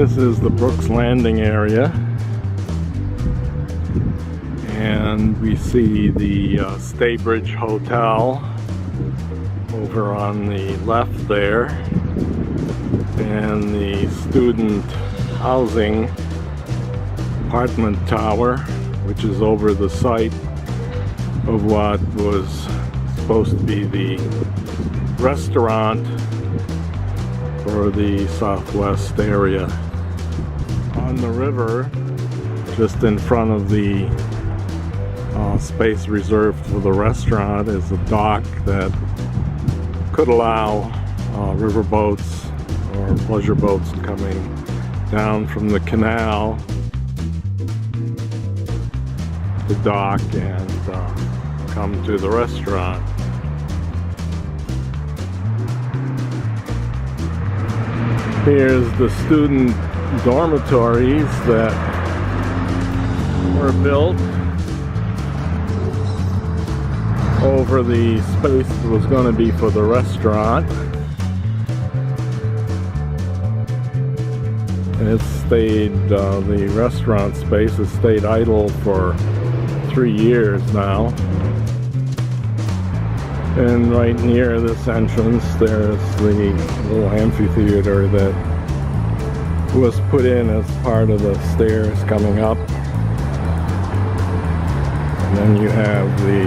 This is the Brooks Landing area, and we see the Staybridge Hotel over on the left there, and the student housing apartment tower, which is over the site of what was supposed to be the restaurant for the Southwest area. On the river, just in front of the space reserved for the restaurant, is a dock that could allow river boats or pleasure boats coming down from the canal to dock and come to the restaurant. Here's the student dormitories that were built over the space that was going to be for the restaurant. It stayed, the restaurant space has stayed idle for 3 years now. And right near this entrance there's the little amphitheater that was put in as part of the stairs coming up. And then you have the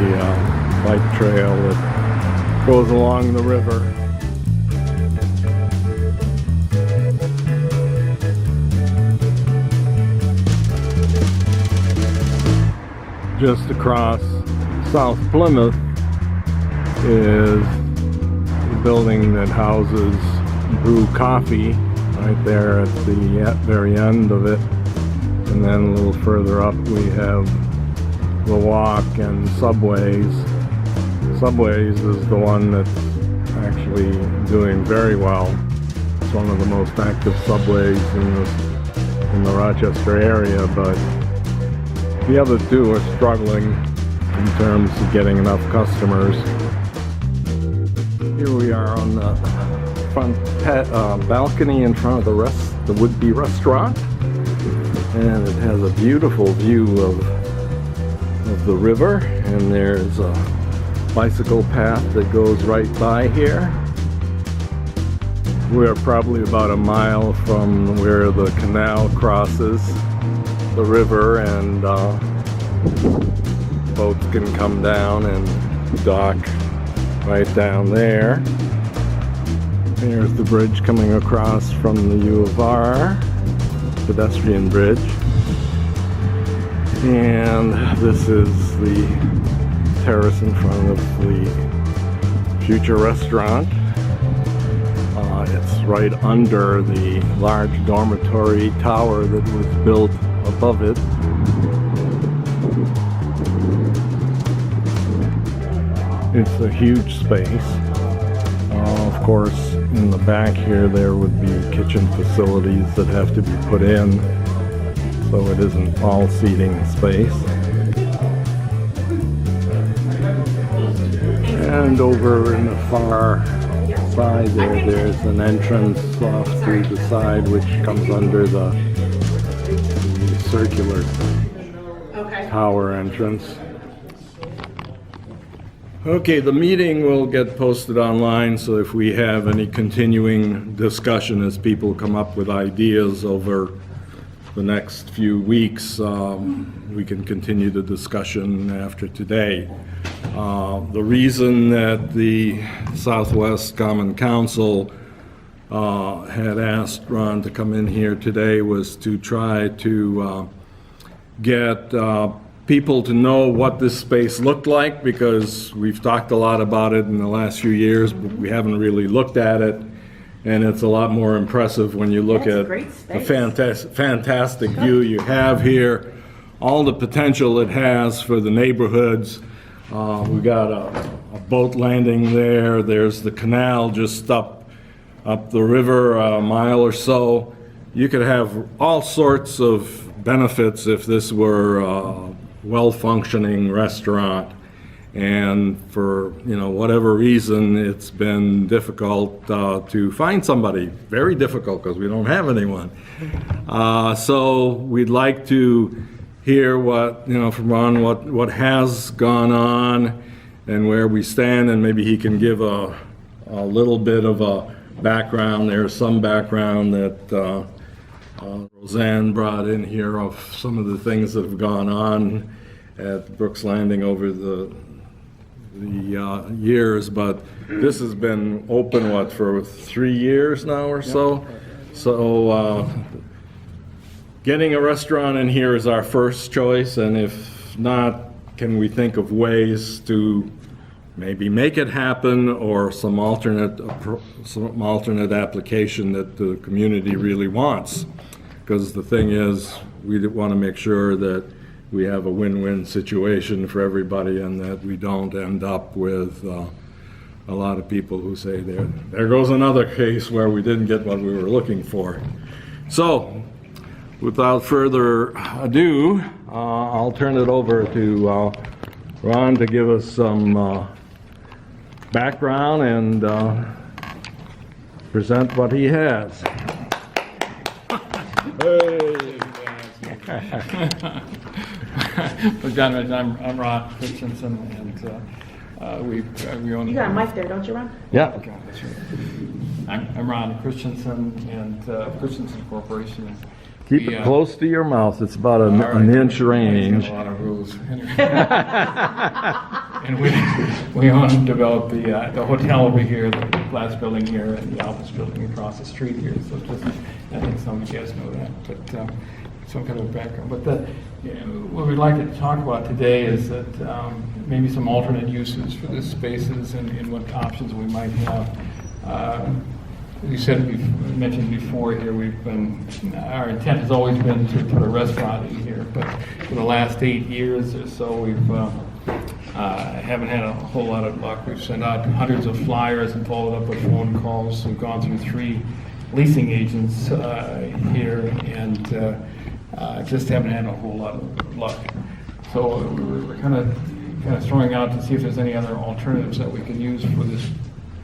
bike trail that goes along the river. Just across South Plymouth is the building that houses Brew Coffee, right there at the very end of it. And then a little further up we have the Walk and Subways. Subways is the one that's actually doing very well. It's one of the most active subways in the Rochester area, but the other two are struggling in terms of getting enough customers. Here we are on the front balcony in front of the would-be restaurant, and it has a beautiful view of the river, and there's a bicycle path that goes right by here. We're probably about a mile from where the canal crosses the river, and boats can come down and dock right down there. There's the bridge coming across from the U of R, pedestrian bridge. And this is the terrace in front of the future restaurant. It's right under the large dormitory tower that was built above it. It's a huge space. Of course, in the back here there would be kitchen facilities that have to be put in, so it isn't all seating space. And over in the far side there's an entrance off to the side which comes under the circular tower entrance. Okay, the meeting will get posted online, so if we have any continuing discussion as people come up with ideas over the next few weeks, we can continue the discussion after today. The reason that the Southwest Common Council had asked Ron to come in here today was to try to get people to know what this space looked like, because we've talked a lot about it in the last few years, but we haven't really looked at it. And it's a lot more impressive when you look at the fantastic view you have here, all the potential it has for the neighborhoods. We got a boat landing there. There's the canal just up the river a mile or so. You could have all sorts of benefits if this were a well-functioning restaurant. And for, whatever reason, it's been difficult to find somebody. Very difficult, because we don't have anyone. So we'd like to hear from Ron, what has gone on and where we stand, and maybe he can give a little bit of a background. There's some background that Roseanne brought in here of some of the things that have gone on at Brooks Landing over the years, but this has been open, for 3 years now or so? So getting a restaurant in here is our first choice, and if not, can we think of ways to maybe make it happen, or some alternate application that the community really wants? Because the thing is, we want to make sure that we have a win-win situation for everybody, and that we don't end up with a lot of people who say, there goes another case where we didn't get what we were looking for. So, without further ado, I'll turn it over to Ron to give us some background and present what he has. Hey. Well, John, I'm Ron Christenson, and we own. You got a mic there, don't you, Ron? Yeah. Okay, that's right. I'm Ron Christenson, and Christensen Corporation. Keep it close to your mouth. It's about an inch range. A lot of rules. And we own and develop the hotel over here, the glass building here, and the office building across the street here. So just, I think some of you guys know that, but some kind of background. But what we'd like to talk about today is that maybe some alternate uses for the spaces and what options we might have. You said, we mentioned before here, our intent has always been to put a restaurant in here, but for the last 8 years or so, we've haven't had a whole lot of luck. We've sent out hundreds of flyers and followed up with phone calls. We've gone through 3 leasing agents here, and just haven't had a whole lot of luck. So we're kind of throwing out to see if there's any other alternatives that we can use for this.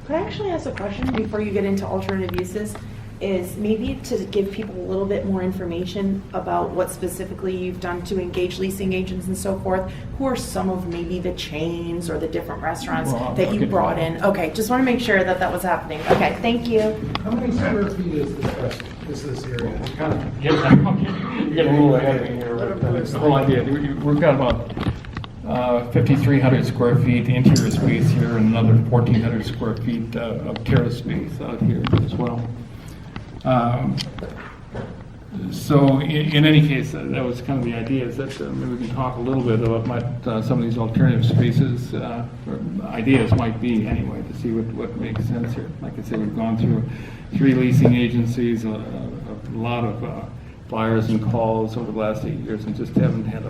Could I actually ask a question before you get into alternative uses? Is maybe to give people a little bit more information about what specifically you've done to engage leasing agents and so forth. Who are some of maybe the chains or the different restaurants that you brought in? Okay, just want to make sure that was happening. Okay, thank you. How many square feet is this area? You're getting a little ahead of me here. But the whole idea, we've got about 5,300 square feet interior space here, and another 1,400 square feet of terrace space out here as well. So in any case, that was kind of the idea, is that maybe we can talk a little bit about what some of these alternative spaces or ideas might be anyway, to see what makes sense here. Like I said, we've gone through 3 leasing agencies, a lot of flyers and calls over the last 8 years, and just haven't had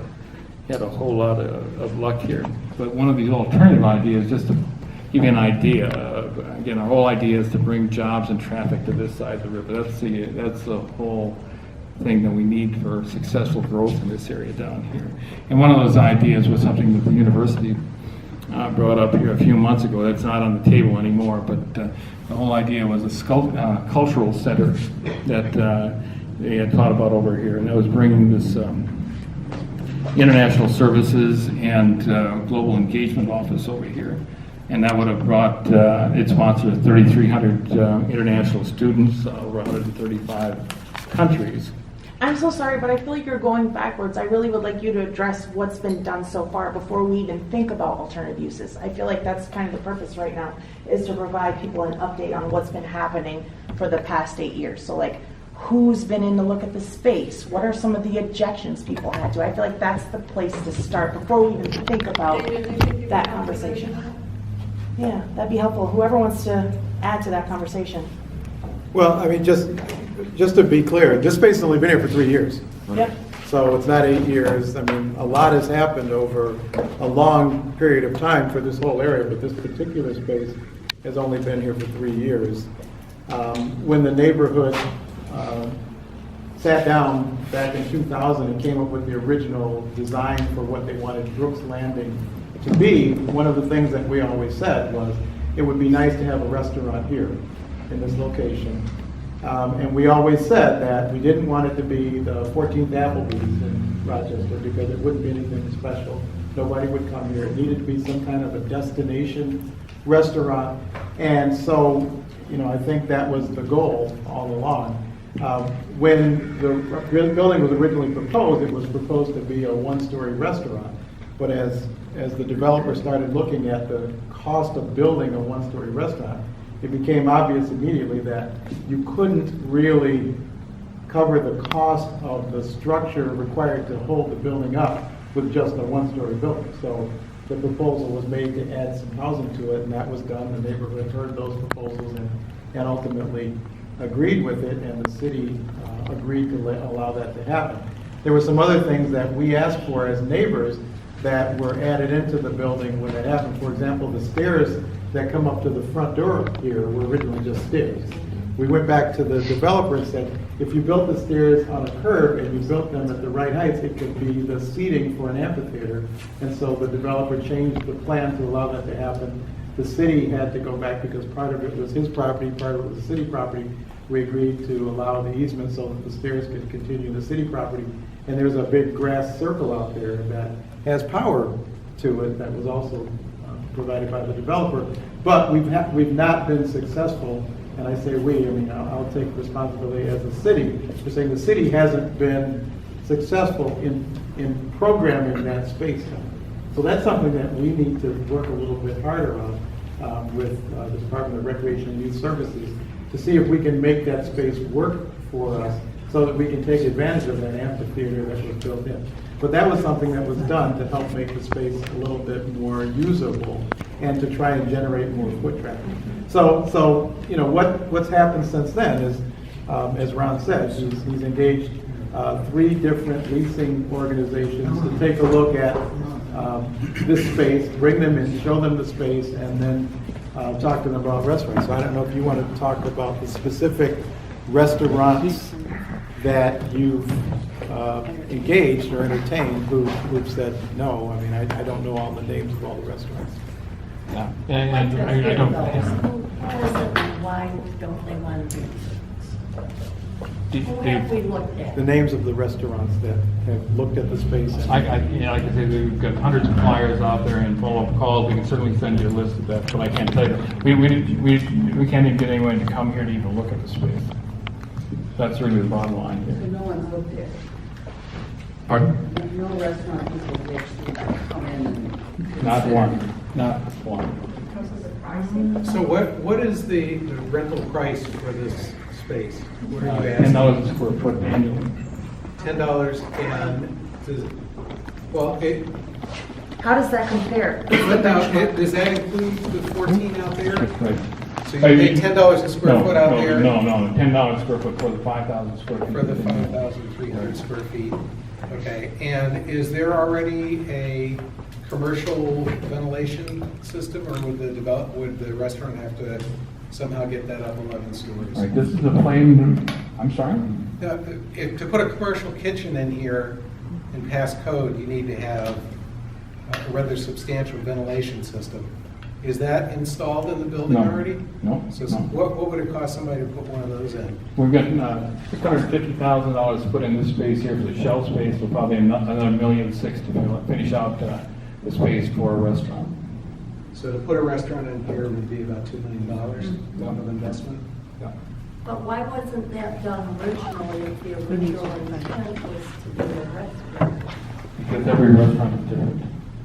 a whole lot of luck here. But one of these alternative ideas, just to give you an idea, again, our whole idea is to bring jobs and traffic to this side of the river. That's the whole thing that we need for successful growth in this area down here. And one of those ideas was something that the university brought up here a few months ago. That's not on the table anymore, but the whole idea was a cultural center that they had thought about over here, and that was bringing this international services and global engagement office over here. And that would have brought, it sponsored 3,300 international students, over 135 countries. I'm so sorry, but I feel like you're going backwards. I really would like you to address what's been done so far before we even think about alternative uses. I feel like that's kind of the purpose right now, is to provide people an update on what's been happening for the past 8 years. So like, who's been in to look at the space? What are some of the objections people had to? I feel like that's the place to start before we even think about that conversation. Yeah, that'd be helpful. Whoever wants to add to that conversation. Well, I mean, just to be clear, this space has only been here for 3 years. Yep. So it's not 8 years. I mean, a lot has happened over a long period of time for this whole area, but this particular space has only been here for 3 years. When the neighborhood sat down back in 2000 and came up with the original design for what they wanted Brooks Landing to be, one of the things that we always said was, it would be nice to have a restaurant here in this location. And we always said that we didn't want it to be the 14th Applebee's in Rochester because it wouldn't be anything special. Nobody would come here. It needed to be some kind of a destination restaurant. And so, I think that was the goal all along. When the building was originally proposed, it was proposed to be a one-story restaurant. But as the developer started looking at the cost of building a one-story restaurant, it became obvious immediately that you couldn't really cover the cost of the structure required to hold the building up with just a one-story building. So the proposal was made to add some housing to it, and that was done. The neighborhood heard those proposals and ultimately agreed with it, and the city agreed to allow that to happen. There were some other things that we asked for as neighbors that were added into the building when it happened. For example, the stairs that come up to the front door here were originally just stairs. We went back to the developer and said, if you built the stairs on a curve and you built them at the right heights, it could be the seating for an amphitheater. And so the developer changed the plan to allow that to happen. The city had to go back because part of it was his property, part of it was the city property. We agreed to allow the easement so that the stairs could continue the city property. And there's a big grass circle out there that has power to it that was also provided by the developer. But we've not been successful, and I say we, I'll take responsibility as a city for saying the city hasn't been successful in programming that space. So that's something that we need to work a little bit harder on with the Department of Recreation and Youth Services to see if we can make that space work for us so that we can take advantage of that amphitheater that was built in. But that was something that was done to help make the space a little bit more usable and to try and generate more foot traffic. So what's happened since then is, as Ron said, he's engaged 3 different leasing organizations to take a look at this space, bring them in, show them the space, and then talk to them about restaurants. So I don't know if you want to talk about the specific restaurants that you've engaged or entertained who've said no. I don't know all the names of all the restaurants. Yeah, and I don't. Why don't they want to do Do- Who do- have we looked at? The names of the restaurants that have looked at the space. like I say, we've got hundreds of flyers out there and follow-up calls. We can certainly send you a list of that, but I can't tell you. We can't even get anyone to come here to even look at the space. That's really the bottom line So here. no one's looked at it. Pardon? There's no restaurant people that come in and. Not one. Not one. Because of the pricing. So what is the rental price for this space? What are you $10 asking? a square foot annually. $10 How does that compare? does that include the 14 out there? That's right. So you pay $10 a square foot out there? No, $10 a square foot for the 5,000 square feet. For the 5,300 square feet. Okay, and is there already a commercial ventilation system, or would the restaurant have to somehow get that up 11 stories? All right, this is a plain, I'm sorry? To put a commercial kitchen in here and pass code, you need to have a rather substantial ventilation system. Is that installed in the building No. already? No, So no. what would it cost somebody to put one of those in? We've got $650,000 to put in this space here for the shelf space, with probably another $1.6 million to finish out the space for a restaurant. So to put a restaurant in here would be about $2 million of investment? Yeah. But why wasn't that done originally if the original intent was to be a restaurant? Because every restaurant is different.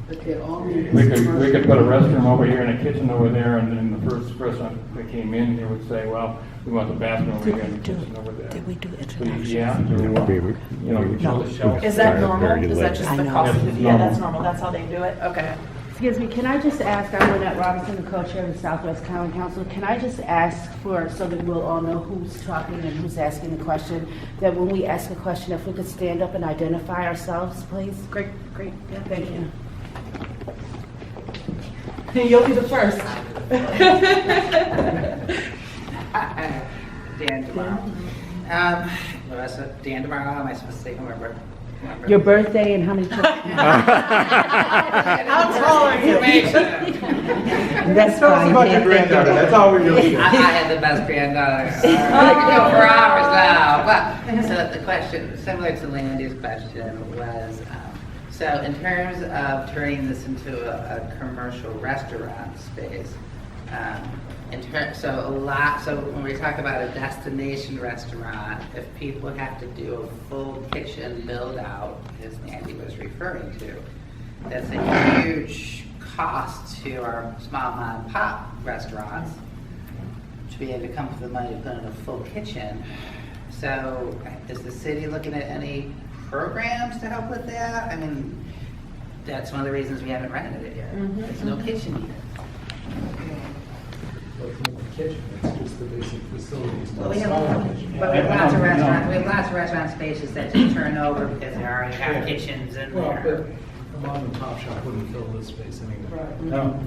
But they all need. We could put a restroom over here and a kitchen over there, and then the first restaurant that came in, they would say, well, we want the bathroom over here and the kitchen over there. Did we do So international? you have to, you show the shelf. Is that normal? Is that just I the know. cost? Yes, it's Yeah, that's normal. normal. That's how they do it? Okay. Excuse me, can I just ask, I'm Lynette Robinson, the co-chair of the Southwest County Council. Can I just ask for, so that we'll all know who's talking and who's asking the question, that when we ask a question, if we could stand up and identify ourselves, please? Great. Yeah, thank you. You'll be the first. Dan tomorrow. What I said, Dan tomorrow, am I supposed to say whoever? Your birthday and how many children? How tall are you? That's Tell us fine. about your granddaughter, that's all we really care. I had the best granddaughter. I could go for hours now. But, so the question, similar to Landy's question, was, so in terms of turning this into a commercial restaurant space, so when we talk about a destination restaurant, if people have to do a full kitchen build out, as Andy was referring to, that's a huge cost to our small mom and pop restaurants to be able to come up with the money to put in a full kitchen. So is the city looking at any programs to help with that? I mean, that's one of the reasons we haven't rented it here. There's no kitchen here. Kitchen, it's just the basic facilities. But we have lots of restaurants, we have lots of restaurant spaces that just turn over because they already have kitchens in Well, there. but a mom and pop shop wouldn't fill this space anyway. No.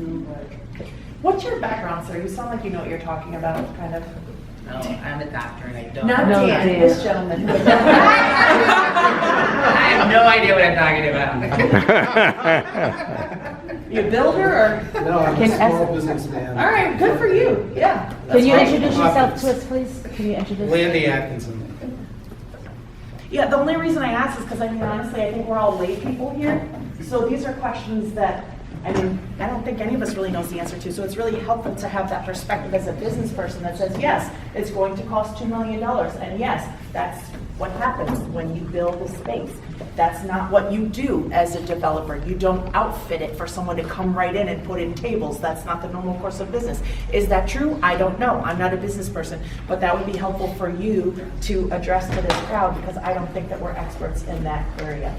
What's your background, sir? You sound like you know what you're talking about, kind of. No, I'm a doctor and I don't. Not No, Dan, Dan. this gentleman. I have no idea what I'm talking about. You a builder or? No, I'm Can a small ask- businessman. All right, good for you, yeah. Can you That's introduce right. yourself to us, please? Can you introduce? Landy Atkinson. Yeah, the only reason I ask is because, I mean, honestly, I think we're all lay people here. So these are questions that, I mean, I don't think any of us really knows the answer to. So it's really helpful to have that perspective as a business person that says, yes, it's going to cost $2 million. And yes, that's what happens when you build a space. That's not what you do as a developer. You don't outfit it for someone to come right in and put in tables. That's not the normal course of business. Is that true? I don't know. I'm not a business person, but that would be helpful for you to address to this crowd because I don't think that we're experts in that area.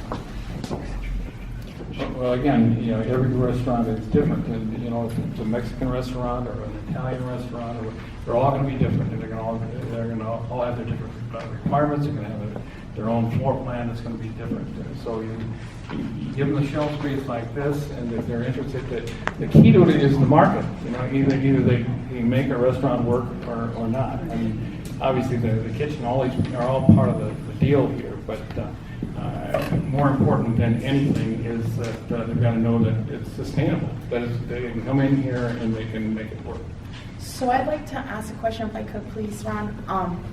Well, again, you know, every restaurant is different, and, you know, if it's a Mexican restaurant or an Italian restaurant, or they're all gonna be different, and they're gonna all have their different requirements, they're gonna have their own floor plan that's gonna be different. So you give them the shelf space like this, and if they're interested, the key to it is the market, you know, either they make a restaurant work or not. I mean, obviously, the kitchen, all these are all part of the deal here, but, more important than anything is that they've got to know that it's sustainable, that they can come in here and they can make it work. So I'd like to ask a question if I could, please, Ron,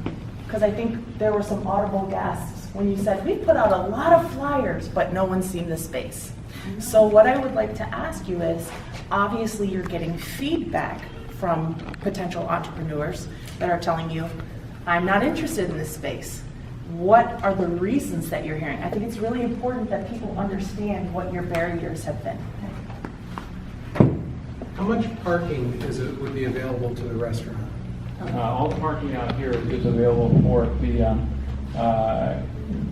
because I think there were some audible gasps when you said, we put out a lot of flyers, but no one's seen the space. So what I would like to ask you is, obviously you're getting feedback from potential entrepreneurs that are telling you, I'm not interested in this space. What are the reasons that you're hearing? I think it's really important that people understand what your barriers have been. How much parking would be available to the restaurant? All the parking out here is available for the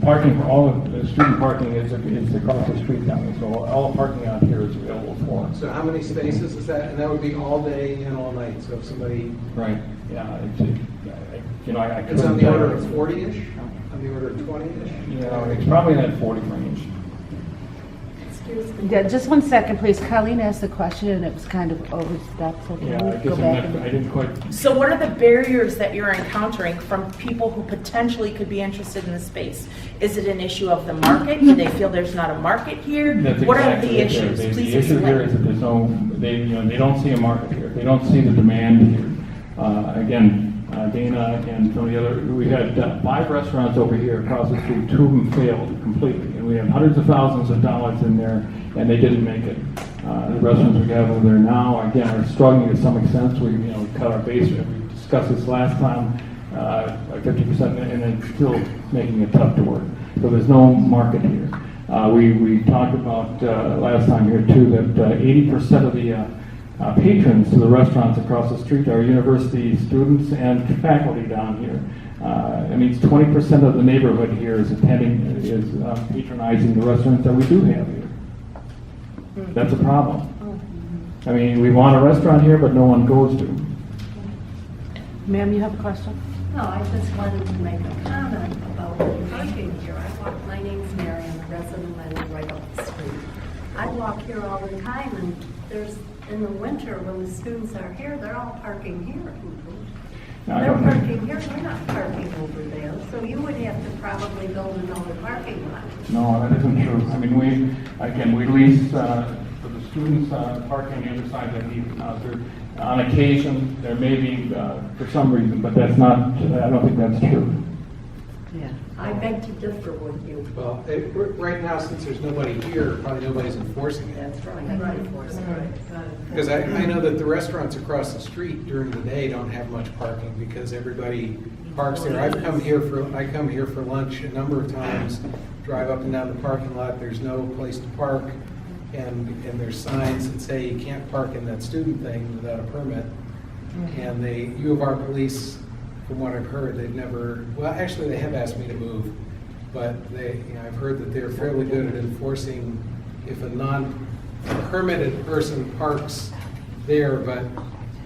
parking for all of the student parking is across the street down there. So all the parking out here is available for us. So how many spaces is that? And that would be all day and all night, so if somebody, Right. Yeah. You know, I it's on the order of 40-ish? On the order of 20-ish? You know, it's probably in that 40 range. Excuse me. Yeah, just 1 second, please. Colleen asked the question and it was kind of overstepped, so Yeah, can I we guess go back? I didn't quite. So what are the barriers that you're encountering from people who potentially could be interested in the space? Is it an issue of the market? Do they feel there's not a market here? That's What are exactly the it. issues? The Please issue here is explain. that there's no, they don't see a market here. They don't see the demand here. Again, Dana and some of the other, we had 5 restaurants over here across the street. 2 of them failed completely. And we have hundreds of thousands of dollars in there, and they didn't make it. The restaurants we have over there now, again, are struggling to some extent. We, cut our base. We discussed this last time, by 50%, and it's still making it tough to work. So there's no market here. We talked about last time here too that 80% of the patrons to the restaurants across the street are university students and faculty down here. It means 20% of the neighborhood here is patronizing the restaurants that we do have here. That's a problem. I mean, we want a restaurant here, but no one goes to. Ma'am, you have a question? No, I just wanted to make a comment about parking here. My name's Mary, I'm a resident, I live right up the street. I walk here all the time, and in the winter, when the students are here, they're all parking here. I They're don't think, parking here, we're not parking over there, so you would have to probably build another parking lot. no, that isn't true. I mean, we lease for the students parking on the other side that need, on occasion, there may be, for some reason, but that's not, I don't think that's true. Yeah. I beg to differ with you. Well, right now, since there's nobody here, probably nobody's enforcing it. That's right. Right. Because I know that the restaurants across the street during the day don't have much parking because everybody parks there. I come here for lunch a number of times, drive up and down the parking lot, there's no place to park, and there's signs that say you can't park in that student thing without a permit. And U of R police, from what I've heard, they've never, well, actually, they have asked me to move, but I've heard that they're fairly good at enforcing if a non-permitted person parks there, but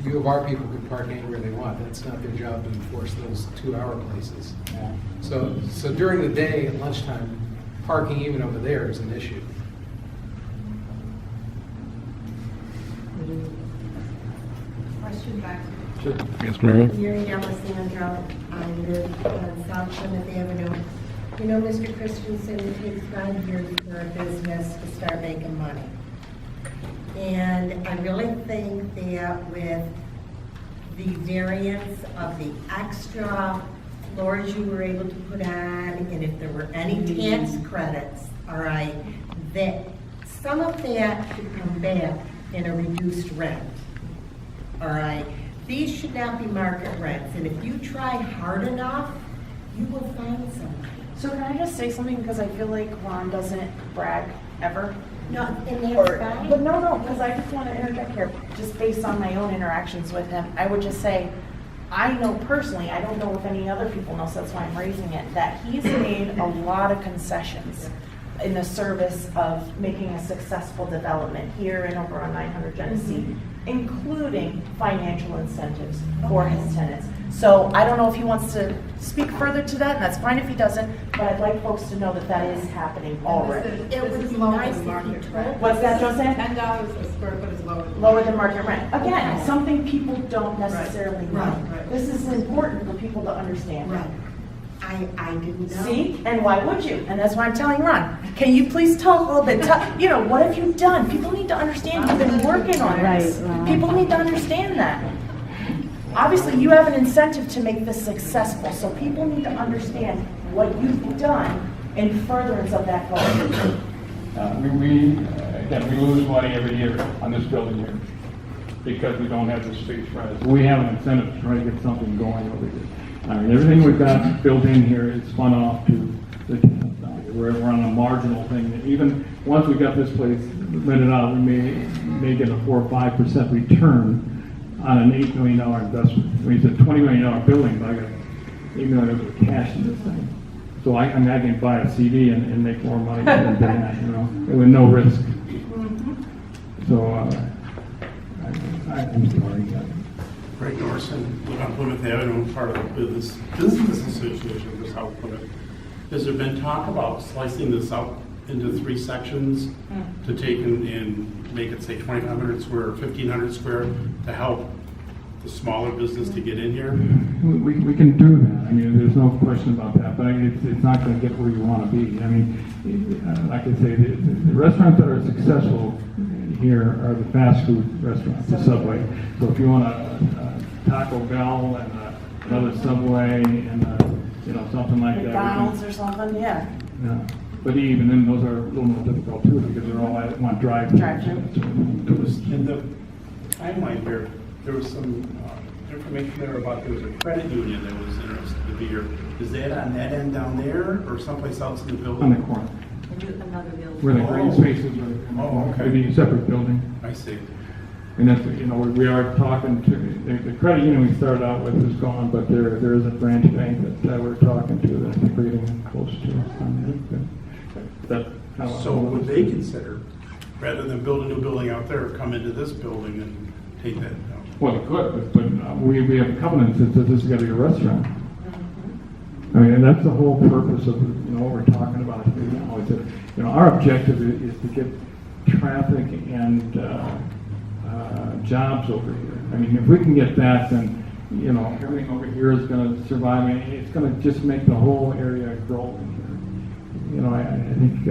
U of R people can park anywhere they want. That's not their job to enforce those 2-hour places. So during the day at lunchtime, parking even over there is an issue. Question back. Yes, Mary? Mary Alessandro, I live on South Plymouth Avenue. You know, Mr. Christenson, it takes 5 years for a business to start making money. And I really think that with the variance of the extra floors you were able to put on, and if there were any tax credits, all right, that some of that should come back in a reduced rent, all right? These should not be market rents, and if you try hard enough, you will find somebody. So can I just say something, because I feel like Ron doesn't brag ever? No, and that's fine. But no, because I just want to interject here, just based on my own interactions with him. I would just say, I know personally, I don't know if any other people know, so that's why I'm raising it, that he's made a lot of concessions in the service of making a successful development here and over on 900 Genesee, including financial incentives for his tenants. So I don't know if he wants to speak further to that, and that's fine if he doesn't, but I'd like folks to know that that is happening already. It would be nice if you told. What's that, Josephine? $10 a square foot is lower than. Lower than market rent. Again, something people don't necessarily know. Right. This is important for people to understand. Right. I didn't know. See, and why would you? And that's why I'm telling Ron, can you please talk a little bit? What have you done? People need to understand you've been working on this. Right. People need to understand that. Obviously, you have an incentive to make this successful, so people need to understand what you've done in furtherance of that goal. Again, we lose money every year on this building here because we don't have the space for it. We have an incentive to try to get something going over here. I mean, everything we've got built in here is spun off to the tenants down here. We're on a marginal thing. Even once we got this place rented out, we may get a 4 or 5% return on an $8 million investment. When it's a $20 million building, but I got $8 million of cash in this thing. So I can buy a CD and make more money than that, with no risk. So I'm sorry. Greg Norson, live on Plymouth Avenue, part of the Business Association for South Plymouth. Has there been talk about slicing this up into 3 sections to take and make it, say, 2,500 square or 1,500 square to help the smaller business to get in here? We can do that. I mean, there's no question about that, but it's not going to get where you want to be. I mean, like I say, the restaurants that are successful here are the fast food restaurants, the Subway. So if you want a Taco Bell and another Subway and something like that. McDonald's or something, yeah. Yeah. But even then, those are a little more difficult too because they're all at one drive-through. There was, in the timeline here, there was some information there about there was a credit union that was interested to be here. Is that on that end down there or someplace else in the building? On the corner. Another building. Where the green spaces are. Oh, okay. It'd be a separate building. I see. And that's, we are talking to, the credit union we started out with is gone, but there is a branch bank that we're talking to that's getting close to us on that. So would they consider, rather than build a new building out there, come into this building and take that down? Well, it could, but we have a covenant that says this is going to be a restaurant. I mean, and that's the whole purpose of, what we're talking about here now, is that, our objective is to get traffic and jobs over here. I mean, if we can get that, then you know, everything over here is gonna survive, I mean, it's gonna just make the whole area grow in here. You know, I think,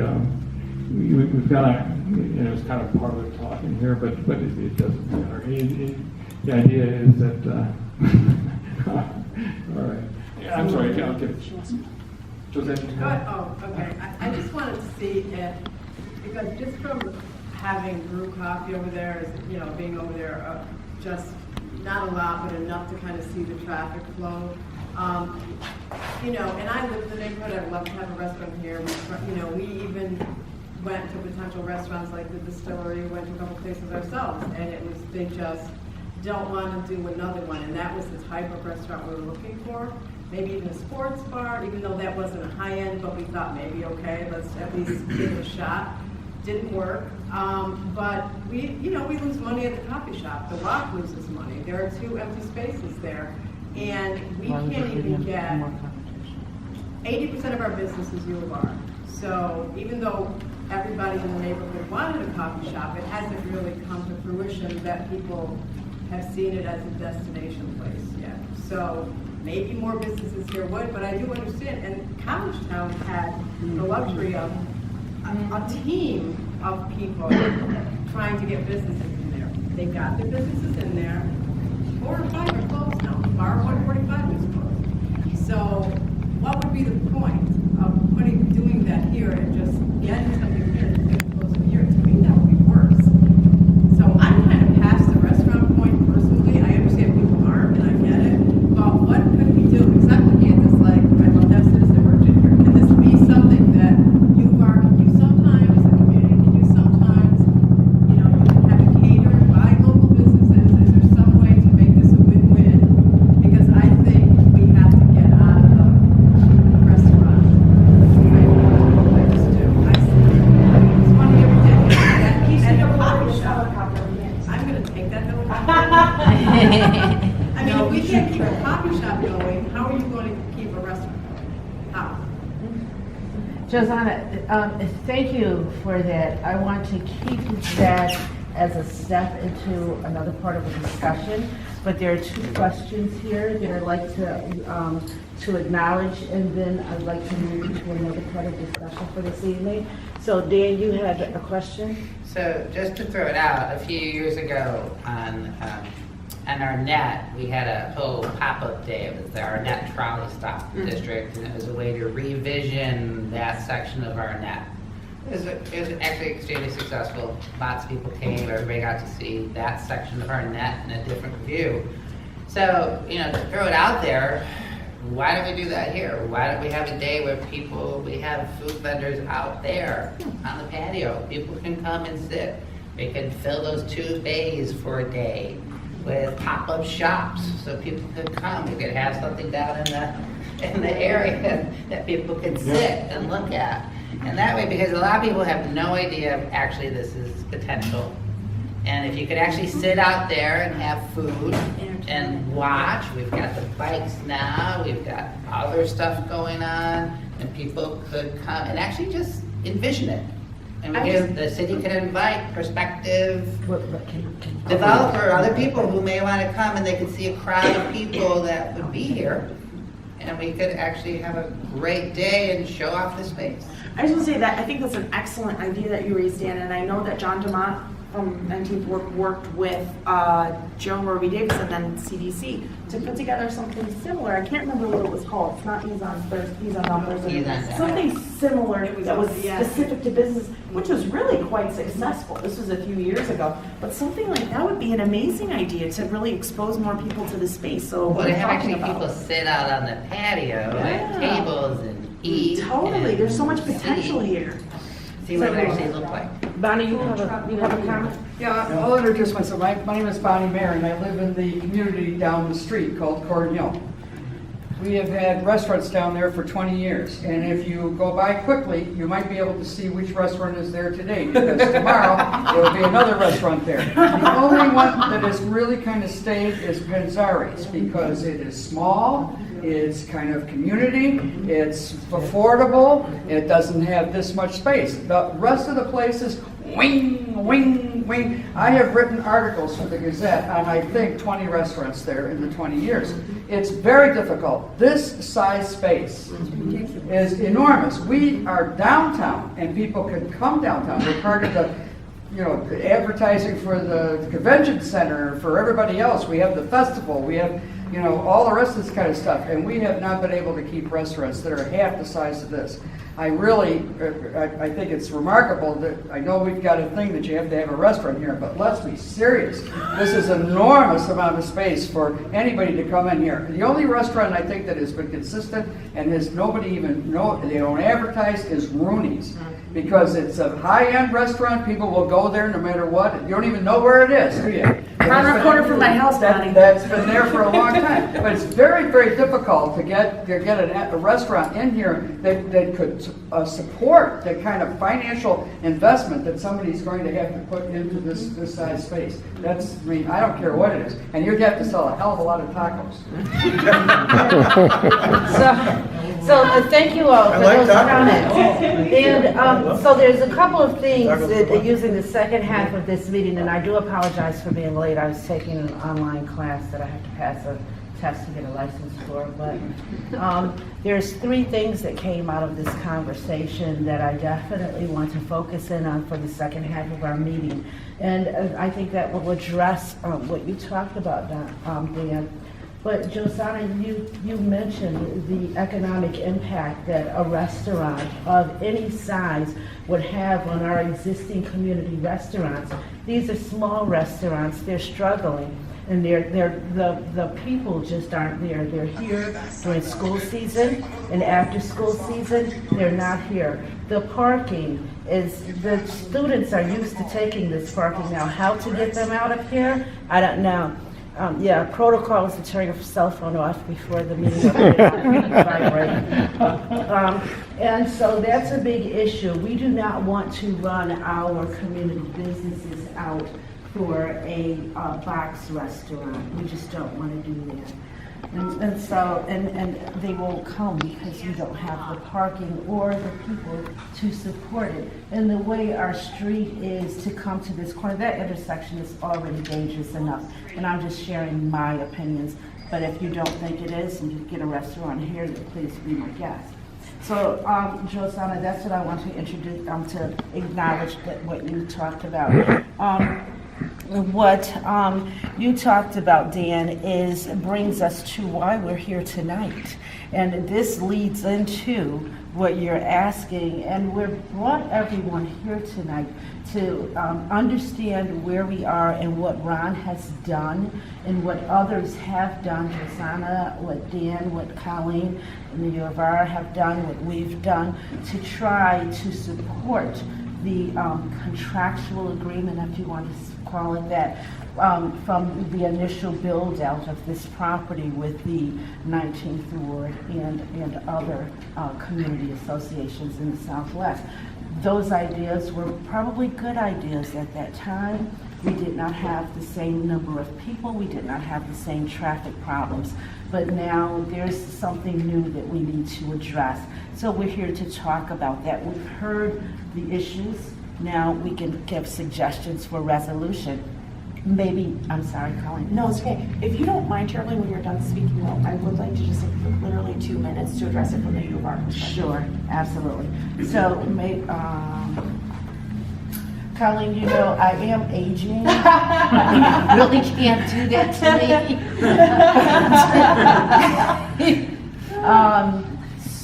we've got to, you know, it's kind of part of the talk in here, but it doesn't matter. The idea is that, all right. Yeah, I'm sorry, I'll give it. Joseph? Oh, okay. I just wanted to see if, because just from having brew coffee over there, is, you know, being over there, just not a lot, but enough to kind of see the traffic flow. You know, and I live in the neighborhood, I'd love to have a restaurant here. You know, we even went to potential restaurants like the Distillery, went to a couple places ourselves, and it was, they just don't want to do another one, and that was the type of restaurant we were looking for. Maybe even a sports bar, even though that wasn't a high end, but we thought maybe, okay, let's at least give it a shot. Didn't work, but we, you know, we lose money at the coffee shop. The Rock loses money. There are 2 empty spaces there, and we can't even get 80% of our business is U of R. So even though everybody in the neighborhood wanted a coffee shop, it hasn't really come to fruition that people have seen it as a destination place yet. So maybe more businesses here would, but I do understand. And College Town had the luxury of a team of people trying to get businesses in there. They got their businesses in there. 4 or 5 are closed now. Bar 145 is closed. So what would be the point of doing that here and just getting something here and close it here? To me, that would be worse. So I'm kind of past the restaurant point personally. I understand people aren't, and I get it. But what could we do? Because I'm looking at this like, I'd love to have citizen merchant here. Can this be something that you can use sometimes, the community can use sometimes? You know, you can have it catered by local businesses. Is there some way to make this a win-win? Because I think we have to get out of the restaurant. I just do. I it's funny every day. And the coffee shop. I'm going to take that note. I mean, if we can't keep a coffee shop going, how are you going to keep a restaurant going? How? Josanna, thank you for that. I want to keep that as a step into another part of the discussion, but there are 2 questions here that I'd like to acknowledge, and then I'd like to move into another part of discussion for this evening. So Dan, you had a question? So just to throw it out, a few years ago on our net, we had a whole pop-up day. It was our net trolley stop district, and it was a way to revision that section of our net. It was actually extremely successful. Lots of people came, everybody got to see that section of our net in a different view. So, you know, to throw it out there, why don't we do that here? Why don't we have a day where we have food vendors out there on the patio? People can come and sit. We can fill those 2 bays for a day with pop-up shops so people could come. We could have something down in the area that people could sit and look at. And that way, because a lot of people have no idea actually this is potential. And if you could actually sit out there and have food and watch, we've got the bikes now, we've got other stuff going on, and people could come and actually just envision it. And the city could invite prospective developer, other people who may want to come, and they could see a crowd of people that would be here. And we could actually have a great day and show off the space. I was going to say that I think that's an excellent idea that you raised, Dan, and I know that John DeMont from 19th worked with Joe Roby Davis and then CDC to put together something similar. I can't remember what it was called. It's not He's on Thursday. Something similar that was specific to business, which was really quite successful. This was a few years ago. But something like that would be an amazing idea to really expose more people to the space. So well, to have actually people sit out on the patio at tables and eat. Totally. There's so much potential here. See what it actually looks like. Bonnie, you have a comment? Yeah, I'll introduce myself. My name is Bonnie Mayer, and I live in the community down the street called Cornhill. We have had restaurants down there for 20 years, and if you go by quickly, you might be able to see which restaurant is there today, because tomorrow there will be another restaurant there. The only one that has really kind of stayed is Panzari's, because it is small, it's kind of community, it's affordable, it doesn't have this much space. The rest of the places, wing, wing, wing. I have written articles for the Gazette on, I think, 20 restaurants there in the 20 years. It's very difficult. This size space is enormous. We are downtown, and people can come downtown. We're part of the, you know, advertising for the convention center, for everybody else. We have the festival, we have, you know, all the rest of this kind of stuff, and we have not been able to keep restaurants that are half the size of this. I really, I think it's remarkable that, I know we've got a thing that you have to have a restaurant here, but let's be serious. This is an enormous amount of space for anybody to come in here. The only restaurant I think that has been consistent and has nobody even know, they don't advertise, is Rooney's. Because it's a high-end restaurant, people will go there no matter what. You don't even know where it is, do you? Around the corner from my house, Bonnie. That's been there for a long time. But it's very, very difficult to get a restaurant in here that could support the kind of financial investment that somebody's going to have to put into this size space. That's, I mean, I don't care what it is. And you'd have to sell a hell of a lot of tacos. So thank you all for like those tacos. comments. And so there's a couple of things that using the second half of this meeting, and I do apologize for being late. I was taking an online class that I have to pass a test to get a license for, but there's three things that came out of this conversation that I definitely want to focus in on for the second half of our meeting. And I think that will address what you talked about, Dan. But Josiah, you mentioned the economic impact that a restaurant of any size would have on our existing community restaurants. These are small restaurants, they're struggling, and the people just aren't there. They're here during school season, and after school season, they're not here. The parking is, the students are used to taking this parking now. How to get them out of here, I don't know. Protocol is to turn your cell phone off before the meeting. And so that's a big issue. We do not want to run our community businesses out for a box restaurant. We just don't want to do that. And so they won't come because we don't have the parking or the people to support it. And the way our street is to come to this corner, that intersection is already dangerous enough. And I'm just sharing my opinions. But if you don't think it is, and you get a restaurant here, then please be my guest. So, Josana, that's what I want to introduce, to acknowledge that what you talked about. What you talked about, Dan, brings us to why we're here tonight. And this leads into what you're asking, and we've brought everyone here tonight to understand where we are and what Ron has done and what others have done, Josana, what Dan, what Colleen and the U of R have done, what we've done to try to support the contractual agreement, if you want to call it that, from the initial build out of this property with the 19th Ward and other community associations in the Southwest. Those ideas were probably good ideas at that time. We did not have the same number of people. We did not have the same traffic problems. But now there's something new that we need to address. So we're here to talk about that. We've heard the issues. Now we can give suggestions for resolution. Maybe, I'm sorry, Colleen. No, it's okay. If you don't mind, Shirley, when you're done speaking, though, I would like to just take literally 2 minutes to address it from the U of R perspective. Sure, absolutely. So, Colleen, you know, I am aging. You really can't do that to me.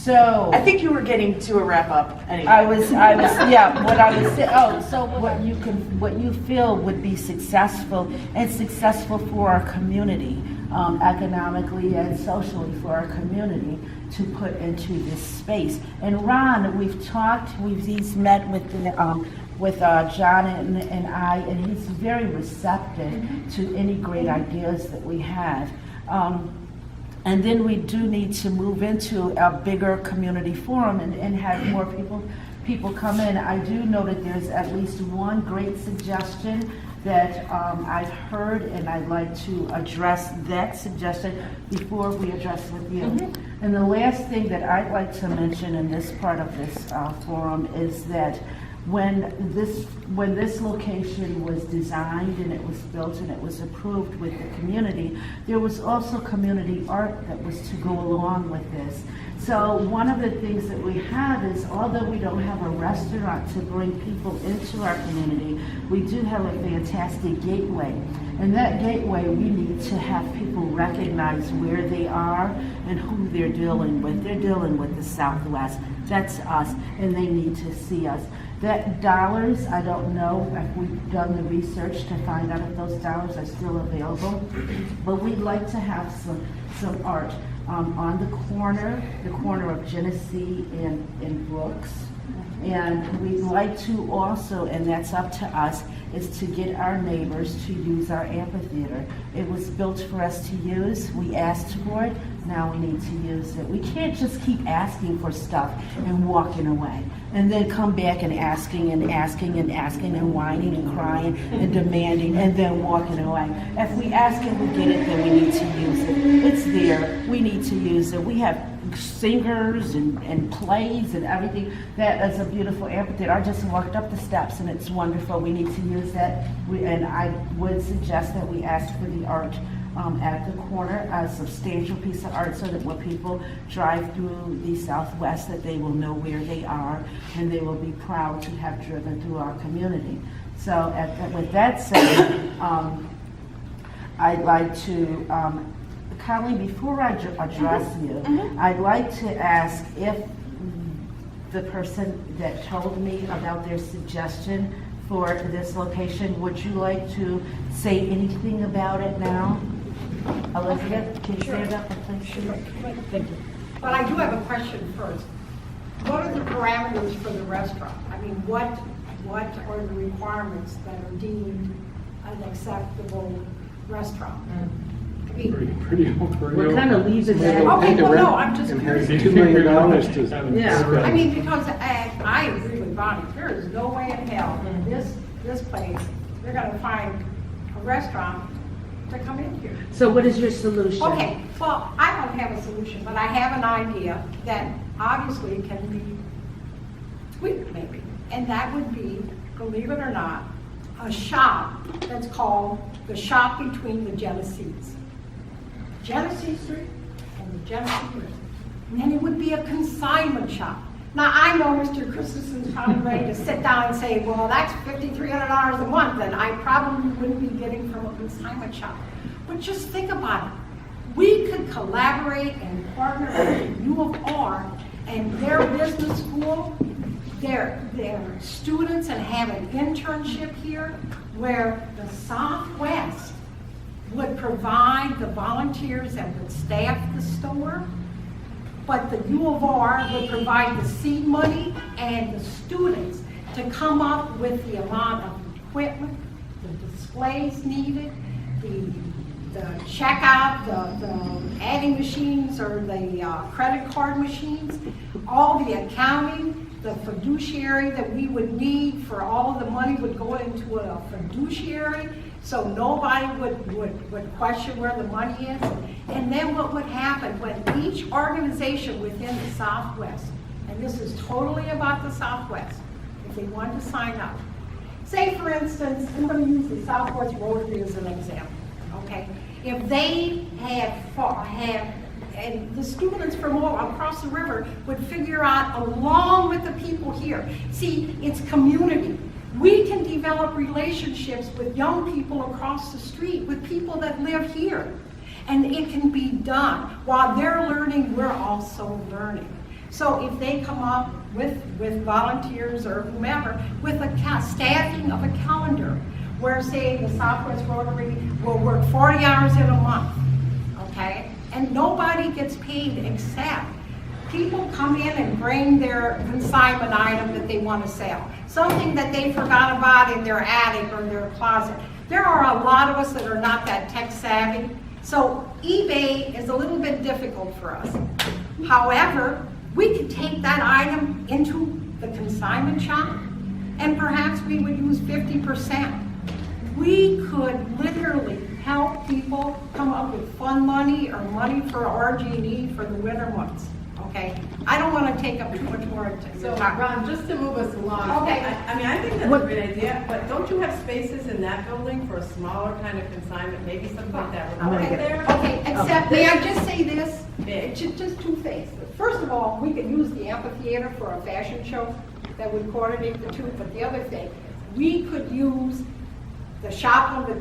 So I think you were getting to a wrap up anyway. I was, yeah, what I was saying, so what you feel would be successful, and successful for our community, economically and socially for our community to put into this space. And Ron, he's met with John and I, and he's very receptive to any great ideas that we have. And then we do need to move into a bigger community forum and have more people come in. I do know that there's at least one great suggestion that I've heard, and I'd like to address that suggestion before we address with you. Mm-hmm. And the last thing that I'd like to mention in this part of this forum is that When this location was designed and it was built and it was approved with the community, there was also community art that was to go along with this. So one of the things that we have is, although we don't have a restaurant to bring people into our community, we do have a fantastic gateway. And that gateway, we need to have people recognize where they are and who they're dealing with. They're dealing with the Southwest. That's us, and they need to see us. That dollars, I don't know if we've done the research to find out if those dollars are still available, but we'd like to have some art on the corner of Genesee and Brooks. And we'd like to also, and that's up to us, is to get our neighbors to use our amphitheater. It was built for us to use. We asked for it. Now we need to use it. We can't just keep asking for stuff and walking away and then come back and asking and asking and asking and whining and crying and demanding and then walking away. If we ask and we get it, then we need to use it. It's there. We need to use it. We have singers and plays and everything. That is a beautiful amphitheater. I just walked up the steps and it's wonderful. We need to use that. And I would suggest that we ask for the art at the corner, a substantial piece of art, so that when people drive through the Southwest, that they will know where they are and they will be proud to have driven through our community. So with that said, I'd like to, Colleen, before I address you, I'd like to ask if the person that told me about their suggestion for this location, would you like to say anything about it now? Elizabeth, can you stand up and please? Sure. Thank you. But I do have a question first. What are the parameters for the restaurant? I mean, what are the requirements that are deemed an acceptable restaurant? I mean, What kind of leaves it there? okay, well, no, I'm just curious. $2 million to Yeah. I mean, because I agree with Bonnie, there is no way in hell in this place, they're gonna find a restaurant to come in here. So what is your solution? Okay, well, I don't have a solution, but I have an idea that obviously can be tweaked maybe. And that would be, believe it or not, a shop that's called the Shop Between the Genesees. Genesee Street and the Genesee River. And it would be a consignment shop. Now, I know Mr. Christenson's probably ready to sit down and say, well, that's $5,300 a month, and I probably wouldn't be getting from a consignment shop. But just think about it. We could collaborate and partner with the U of R and their business school, their students, and have an internship here where the Southwest would provide the volunteers that would staff the store, but the U of R would provide the seed money and the students to come up with the amount of equipment, the displays needed, the checkout, the adding machines or the credit card machines, all the accounting, the fiduciary that we would need for all of the money would go into a fiduciary, so nobody would question where the money is. And then what would happen when each organization within the Southwest, and this is totally about the Southwest, if they wanted to sign up. Say, for instance, I'm going to use the Southwest Rotary as an example, okay? If they had, and the students from all across the river would figure out along with the people here. See, it's community. We can develop relationships with young people across the street, with people that live here. And it can be done. While they're learning, we're also learning. So if they come up with volunteers or whomever, with a staffing of a calendar, where say the Southwest Rotary will work 40 hours in a month, okay? And nobody gets paid except people come in and bring their consignment item that they want to sell. Something that they forgot about in their attic or their closet. There are a lot of us that are not that tech savvy. So eBay is a little bit difficult for us. However, we could take that item into the consignment shop and perhaps we would use 50%. We could literally help people come up with fund money or money for RG&E for the winter months, okay? I don't want to take up too much more of So, your time. Ron, just to move us along. Okay. I mean, I think that's a great idea, but don't you have spaces in that building for a smaller kind of consignment, maybe something like that? I'm gonna Right get it. there? Okay, except, may I just say this? Big. It's just two things. First of all, we could use the amphitheater for a fashion show that would coordinate the two, but the other thing, we could use the shop on the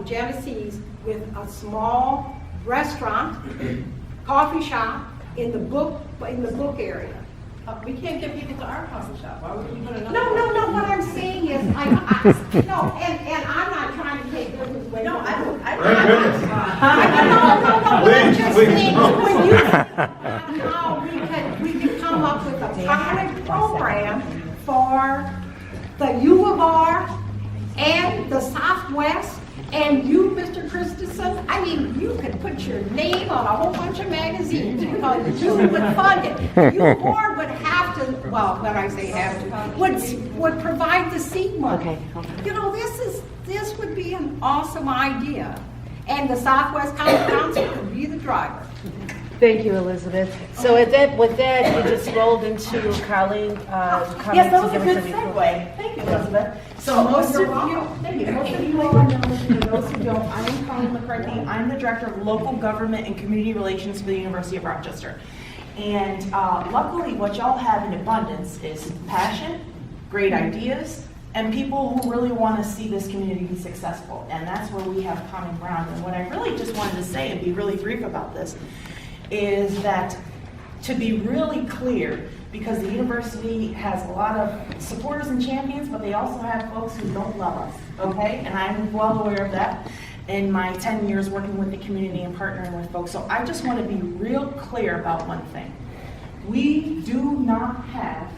Genesee's with a small restaurant, coffee shop in the book area. We can't get people to our coffee shop. Why would we put another? No, what I'm saying is, no, and I'm not trying to take business away. No, I don't. No, I'm just saying, when you think about how we could come up with a pilot program for the U of R and the Southwest, and you, Mr. Christensen, I mean, you could put your name on a whole bunch of magazines because you would fund it. You board would have to, well, when I say have to, would provide the seed money. Okay. You know, this would be an awesome idea. And the Southwest County Council could be the driver. Thank you, Elizabeth. So with that, you just rolled into Colleen, coming Yes, that to was a give us good a report. segue. Thank you, Elizabeth. So most of you all know, for those who don't, I am Colleen McCarthy. I'm the Director of Local Government and Community Relations for the University of Rochester. And luckily, what y'all have in abundance is passion, great ideas, and people who really want to see this community be successful. And that's where we have common ground. And what I really just wanted to say and be really brief about this is that, to be really clear, because the university has a lot of supporters and champions, but they also have folks who don't love us, okay? And I'm well aware of that in my 10 years working with the community and partnering with folks. So I just want to be real clear about one thing. We do not have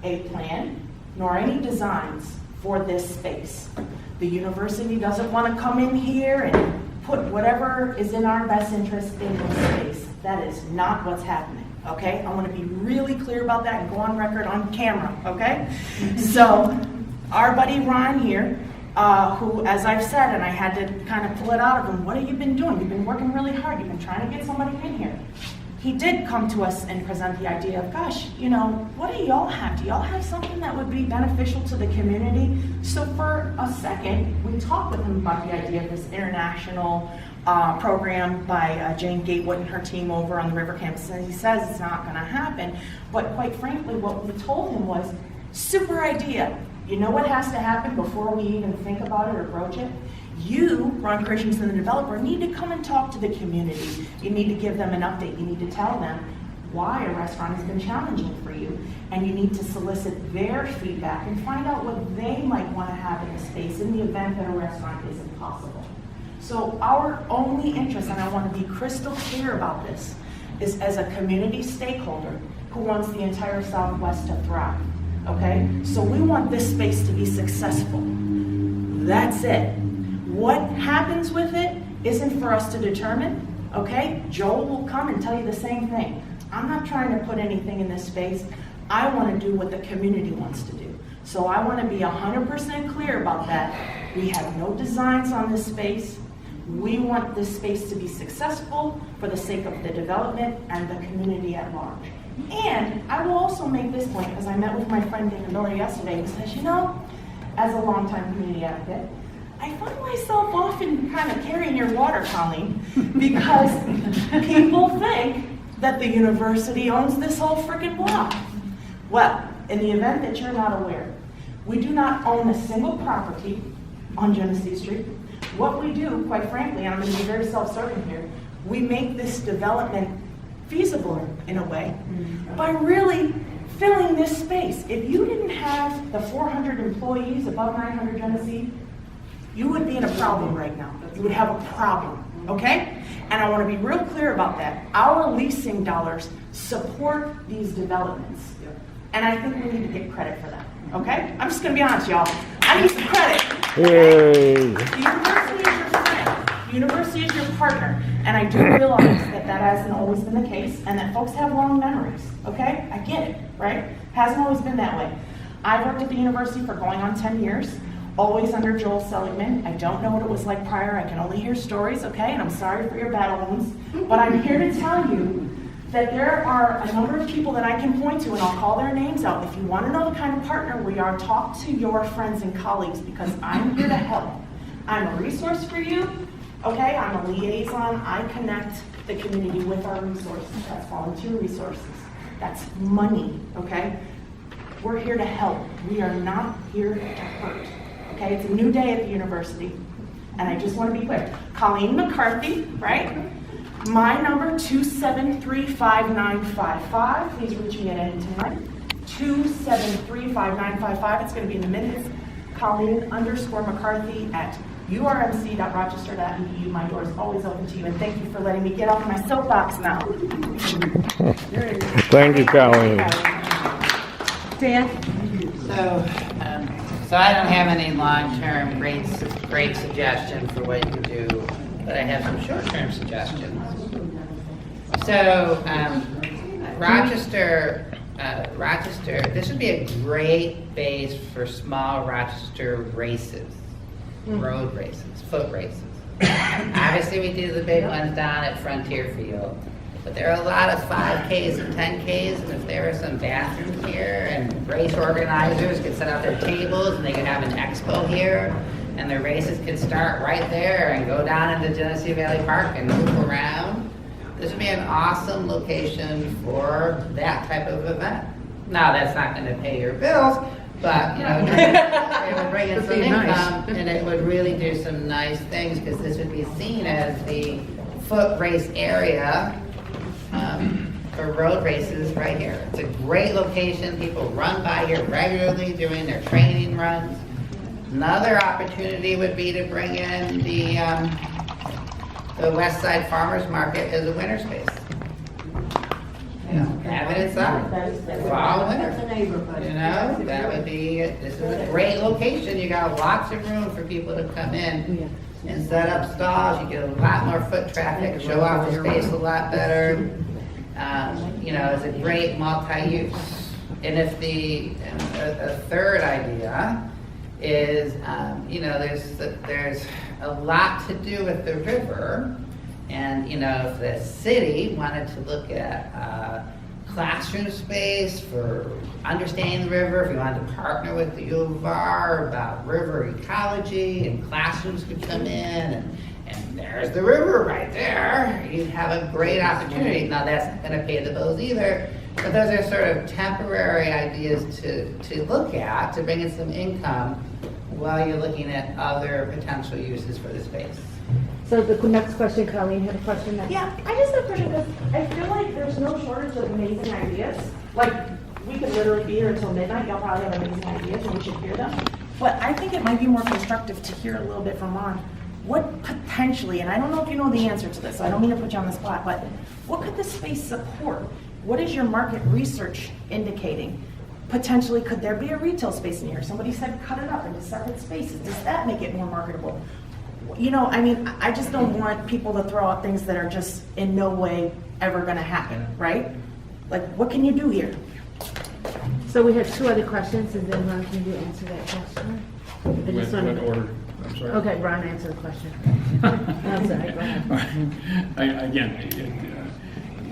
a plan nor any designs for this space. The university doesn't want to come in here and put whatever is in our best interest in this space. That is not what's happening, okay? I want to be really clear about that and go on record on camera, okay? So our buddy Ron here, who, as I've said, and I had to kind of pull it out of him, what have you been doing? You've been working really hard. You've been trying to get somebody in here. He did come to us and present the idea of, gosh, you know, what do y'all have? Do y'all have something that would be beneficial to the community? So for a second, we talked with him about the idea of this international program by Jane Gatewood and her team over on the River campus. And he says it's not going to happen. But quite frankly, what we told him was, super idea. You know what has to happen before we even think about it or broach it? You, Ron Christenson, the developer, need to come and talk to the community. You need to give them an update. You need to tell them why a restaurant has been challenging for you. And you need to solicit their feedback and find out what they might want to have in the space in the event that a restaurant isn't possible. So our only interest, and I want to be crystal clear about this, is as a community stakeholder who wants the entire Southwest to thrive, okay? So we want this space to be successful. That's it. What happens with it isn't for us to determine, okay? Joel will come and tell you the same thing. I'm not trying to put anything in this space. I want to do what the community wants to do. So I want to be 100% clear about that. We have no designs on this space. We want this space to be successful for the sake of the development and the community at large. And I will also make this point, because I met with my friend David Miller yesterday, who says, you know, as a longtime community advocate, I find myself often kind of carrying your water, Colleen, because people think that the university owns this whole freaking block. Well, in the event that you're not aware, we do not own a single property on Genesee Street. What we do, quite frankly, and I'm going to be very self-serving here, we make this development feasible in a way by really filling this space. If you didn't have the 400 employees above 900 Genesee, you would be in a problem right now. You would have a problem, okay? And I want to be real clear about that. Our leasing dollars support these developments. And I think we need to get credit for that, okay? I'm just going to be honest, y'all. I need some credit. Okay? The university is your friend. The university is your partner. And I do realize that that hasn't always been the case and that folks have long memories, okay? I get it, right? Hasn't always been that way. I worked at the university for going on 10 years. Always under Joel Seligman. I don't know what it was like prior. I can only hear stories, okay? And I'm sorry for your battle wounds. But I'm here to tell you that there are a number of people that I can point to, and I'll call their names out. If you want to know the kind of partner we are, talk to your friends and colleagues, because I'm here to help. I'm a resource for you, okay? I'm a liaison. I connect the community with our resources. That's volunteer resources. That's money, okay? We're here to help. We are not here to hurt, okay? It's a new day at the university, and I just want to be clear. Colleen McCarthy, right? My number, 273-5955. Please reach me at any time. 273-5955. It's going to be in the minutes. Colleen_McCarthy at urmc.rochester.edu. My door is always open to you, and thank you for letting me get off my soapbox now. Thank you, Colleen. Dan? So I don't have any long-term great suggestion for what you can do, but I have some short-term suggestions. So Rochester, this would be a great base for small Rochester races, road races, foot races. Obviously, we do the big ones down at Frontier Field, but there are a lot of 5Ks and 10Ks, and if there are some bathrooms here, and race organizers could set up their tables, and they could have an expo here, and the races could start right there and go down into Genesee Valley Park and move around. This would be an awesome location for that type of event. Now, that's not going to pay your bills, but you know, it would bring in some income, and it would really do some nice things, because this would be seen as the foot race area for road races right here. It's a great location. People run by here regularly doing their training runs. Another opportunity would be to bring in the West Side Farmers Market as a winter space. You know, have it inside. Fall winter. You know, that would be, this is a great location. You got lots of room for people to come in and set up stalls. You get a lot more foot traffic, show off the space a lot better. You know, it's a great multi-use. And if a third idea is, you know, there's a lot to do with the river, and you know, if the city wanted to look at classroom space for understanding the river, if you wanted to partner with the U of R about river ecology, and classrooms could come in, and there's the river right there, you'd have a great opportunity. Now, that's not going to pay the bills either, but those are sort of temporary ideas to look at to bring in some income while you're looking at other potential uses for the space. So the next question, Colleen had a question. Yeah, I just have a question, because I feel like there's no shortage of amazing ideas. Like, we could literally be here until midnight. Y'all probably have amazing ideas, and we should hear them. But I think it might be more constructive to hear a little bit from Ron. What potentially, and I don't know if you know the answer to this, so I don't mean to put you on the spot, but what could this space support? What is your market research indicating? Potentially, could there be a retail space in here? Somebody said cut it up into separate spaces. Does that make it more marketable? You know, I mean, I just don't want people to throw out things that are just in no way ever going to happen, right? Like, what can you do here? So we have two other questions, and then Ron, can you answer that question? I just What wanna- order? I'm sorry. Okay, Ron, answer the question. I'm sorry, go ahead. Again,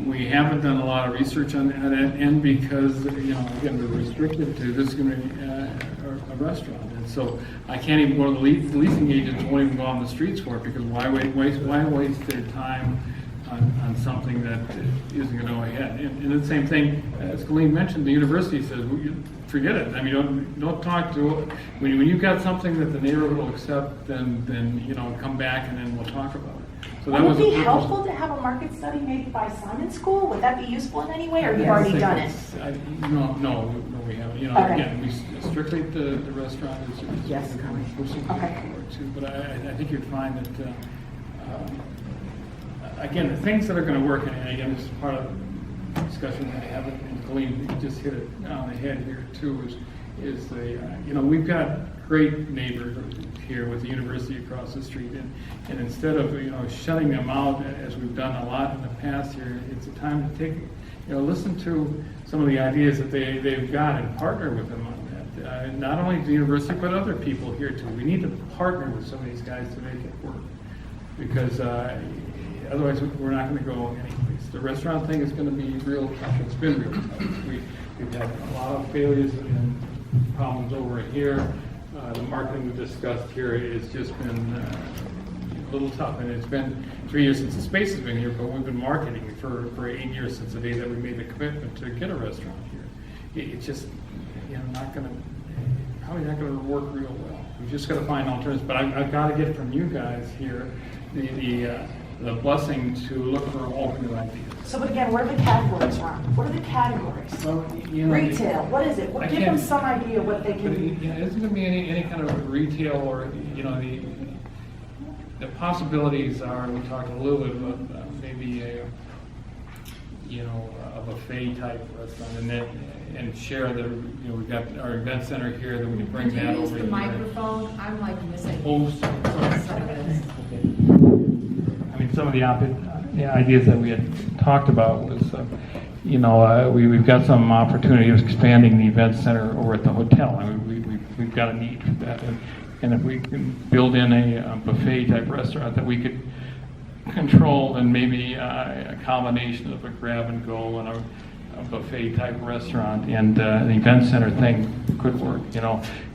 we haven't done a lot of research on that end because, you know, again, we're restricted to this is going to be a restaurant. And so I can't even go to the leasing agents won't even go on the streets for it, because why waste their time on something that isn't going to go ahead? And the same thing, as Colleen mentioned, the university says, forget it. I mean, don't talk to, when you've got something that the neighborhood will accept, then you know, come back and then we'll talk about it. So that Would was it be the purpose. helpful to have a market study maybe by Simon School? Would that be useful in any way, or you've already done it? No, we haven't. You know, Okay. again, we strictly the restaurant is Yes, coming. okay. But I think you'd find that again, the things that are going to work, and again, this is part of the discussion that I have, and Colleen just hit it on the head here too, is the you know, we've got great neighbors here with the university across the street, and instead of, you know, shutting them out as we've done a lot in the past here, it's a time to take, you know, listen to some of the ideas that they've got and partner with them on that. Not only the university, but other people here too. We need to partner with some of these guys to make it work, because otherwise we're not going to go anyplace. piece. The restaurant thing is gonna be real tough. It's been real tough. We've had a lot of failures and problems over here. The marketing we discussed here has just been a little tough, and it's been 3 years since the space has been here, but we've been marketing for 8 years since the day that we made the commitment to get a restaurant here. It's just, probably not gonna work real well. We've just gotta find alternatives, but I've gotta get from you guys here the blessing to look for alternate ideas. So, but again, what are the categories, Ron? What are the categories? Well, Retail, what is it? I Give them can't- some idea what they But can. isn't gonna be any kind of retail or, the possibilities are, we talked a little bit about maybe a buffet type restaurant, and share we've got our event center here, that we can bring that over here. Use the microphone, I'm like missing Oh, some of this. I mean, some of the ideas that we had talked about was, we've got some opportunity of expanding the event center over at the hotel. I mean, we've got a need for that. And if we can build in a buffet type restaurant that we could control, and maybe a combination of a grab and go and a buffet type restaurant, and the event center thing could work,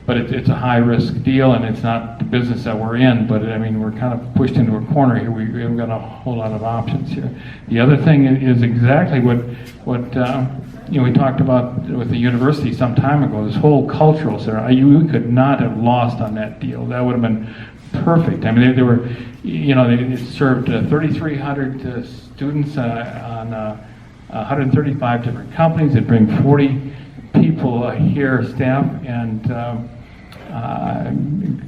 but it's a high risk deal, and it's not the business that we're in, but I mean, we're kind of pushed into a corner here. We haven't got a whole lot of options here. The other thing is exactly what we talked about with the university some time ago, this whole cultural center. We could not have lost on that deal. That would have been perfect. I mean, they were, they served 3,300 students on 135 different companies. They bring 40 people here, staff and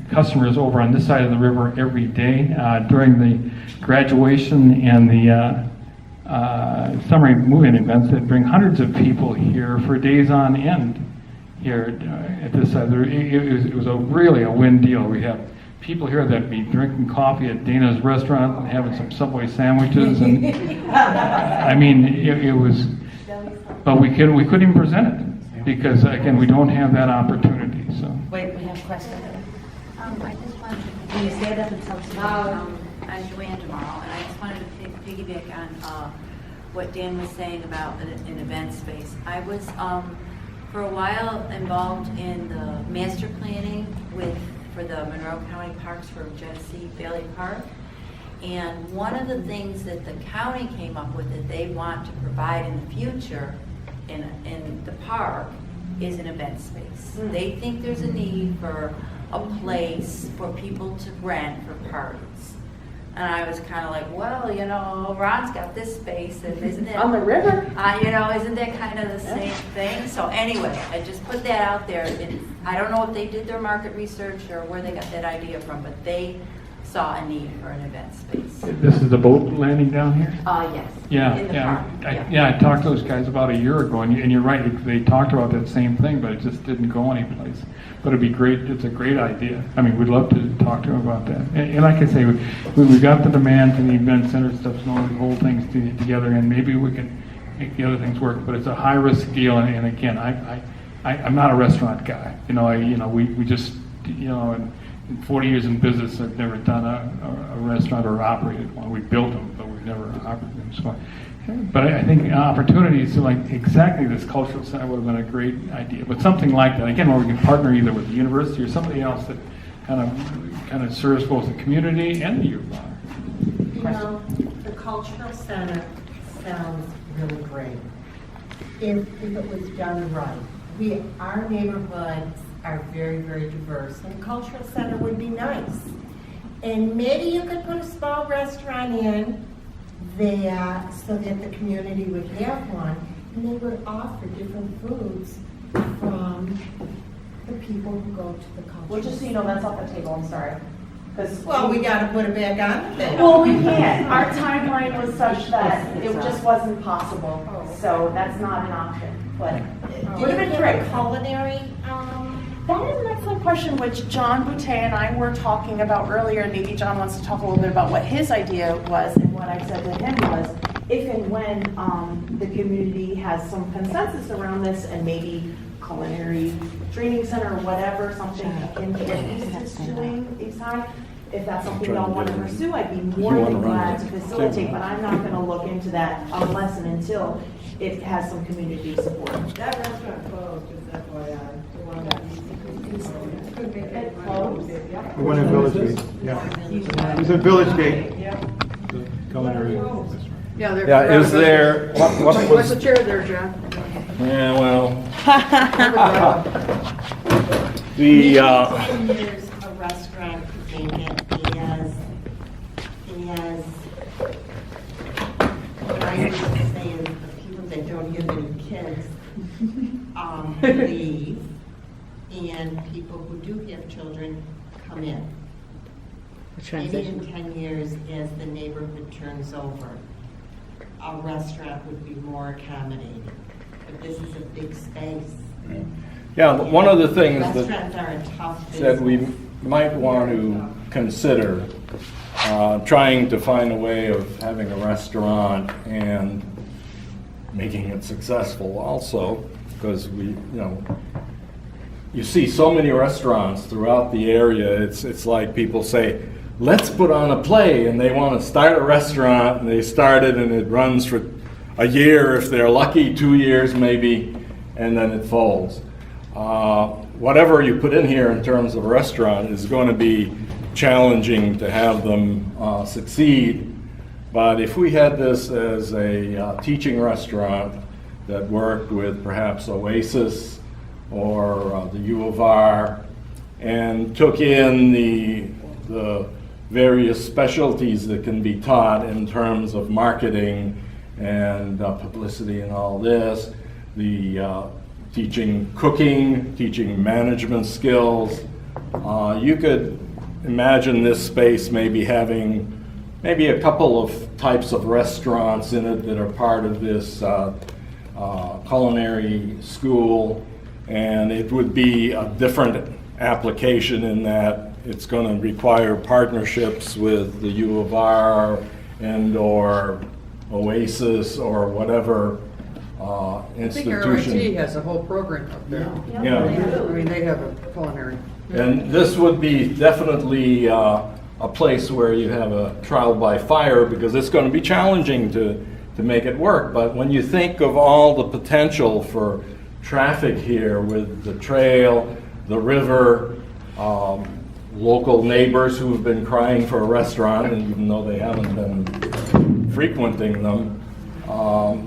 customers over on this side of the river every day. During the graduation and the summer moving events, they bring hundreds of people here for days on end here at this side. It was really a win deal. We have people here that be drinking coffee at Dana's restaurant and having some Subway sandwiches, and I mean, it was, but we couldn't even present it because, again, we don't have that opportunity. So. Wait, we have a question. I just wanted to, Can you stand up and tell us? I'm Joanne tomorrow, and I just wanted to piggyback on what Dan was saying about an event space. I was, for a while, involved in the master planning for the Monroe County Parks for Genesee Valley Park. And one of the things that the county came up with that they want to provide in the future in the park is an event space. They think there's a need for a place for people to rent for parties. And I was kind of like, well, Ron's got this space, and isn't it On the river? isn't that kind of the same thing? So anyway, I just put that out there. I don't know if they did their market research or where they got that idea from, but they saw a need for an event space. This is the boat landing down here? Yes. Yeah, In the yeah. park, I talked to those guys about a year ago, and you're right, they talked about that same thing, but it just didn't go anyplace. But it'd be great, it's a great idea. I mean, we'd love to talk to them about that. And like I say, we got the demand and the event center stuff, so the whole thing's together, and maybe we can make the other things work, but it's a high-risk deal, and again, I'm not a restaurant guy. We just, in 40 years in business, I've never done a restaurant or operated one. We built them, but we've never operated them. So, but I think opportunities like exactly this cultural center would have been a great idea. But something like that, again, where we can partner either with the university or somebody else that kind of serves both the community and the youth. The cultural center sounds really great if it was done right. Our neighborhoods are very, very diverse, and a cultural center would be nice. And maybe you could put a small restaurant in there so that the community would have one, and they would offer different foods from the people who go to the cultural Well, just so you know, that's off the table, I'm sorry. Well, we gotta put it back on the table. Well, we can't. Our timeline was such that it just wasn't possible, so that's not an option, but it would have been great. Culinary, That is an excellent question, which John Boutte and I were talking about earlier, and maybe John wants to talk a little bit about what his idea was, and what I said to him was, if and when the community has some consensus around this, and maybe culinary training center or whatever, something akin to what East is doing, East High, if that's something Trying y'all to want to get in. pursue, I'd be more You than wanna run glad the to facilitate, camera. but I'm not gonna look into that unless and until it has some community support. That restaurant closed, just FYI, the one that couldn't make It it closed? Yep. The one in Village Gate, yeah. It's in Village Gate. Yep. Yeah, they're. Yeah, is there, what What's was, the chair there, John? yeah, well, Maybe the, 10 years a restaurant vacant as what I used to say is the people that don't have any kids leave, and people who do have children come in. Maybe in 10 years, as the neighborhood turns over, a restaurant would be more accommodating. But this is a big space. yeah, one of the things Restaurants that are a tough business. that we might want to consider, trying to find a way of having a restaurant and making it successful also, because you see so many restaurants throughout the area, it's like people say, let's put on a play, and they want to start a restaurant, and they start it, and it runs for a year if they're lucky, 2 years maybe, and then it folds. Whatever you put in here in terms of a restaurant is going to be challenging to have them succeed. But if we had this as a teaching restaurant that worked with perhaps Oasis or the U of R and took in the various specialties that can be taught in terms of marketing and publicity and all this, the teaching cooking, teaching management skills. You could imagine this space maybe having maybe a couple of types of restaurants in it that are part of this culinary school, and it would be a different application in that it's going to require partnerships with the U of R and or Oasis or whatever I think institution. RIT has a whole program up there. Yeah. I mean, they have a culinary. And this would be definitely a place where you have a trial by fire, because it's going to be challenging to make it work. But when you think of all the potential for traffic here with the trail, the river, local neighbors who have been crying for a restaurant, and even though they haven't been frequenting them,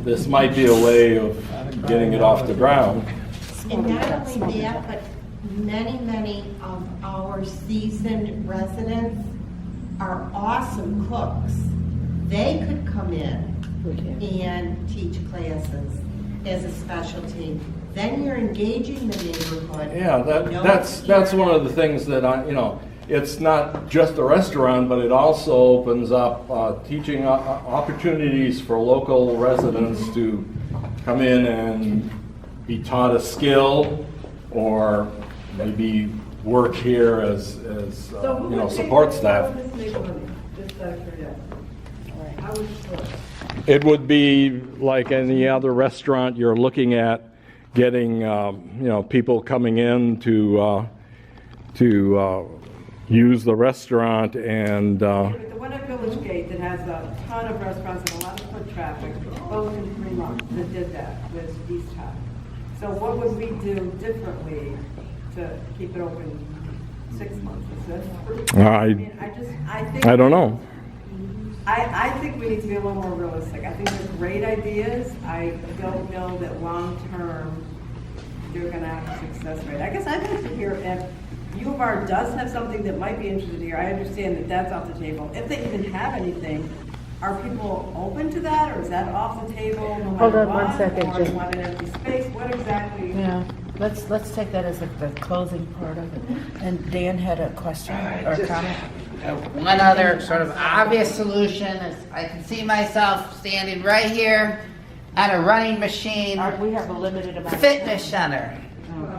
this might be a way of getting it off the ground. And not only that, but many of our seasoned residents are awesome cooks. They could come in and teach classes as a specialty. Then you're engaging the neighborhood. Yeah, that's one of the things that it's not just a restaurant, but it also opens up teaching opportunities for local residents to come in and be taught a skill, or maybe work here as support staff. Just out of curiosity. How would you split? It would be like any other restaurant. You're looking at getting people coming in to use the restaurant, and The one at Village Gate that has a ton of restaurants and a lot of foot traffic, closed in 3 months, that did that with East High. So what would we do differently to keep it open 6 months? Is that? I think. I don't know. I think we need to be a little more realistic. I think they're great ideas. I don't know that long-term they're gonna have a success rate. I guess I'd like to hear if U of R does have something that might be interested here. I understand that that's off the table. If they even have anything, are people open to that, or is that off the table no matter Hold on what? 1 second, Or you Jim. want an empty space? What exactly? Yeah, let's take that as the closing part of it. And Dan had a question or a comment? One other sort of obvious solution is I can see myself standing right here on a running machine. We have a limited amount. Fitness center.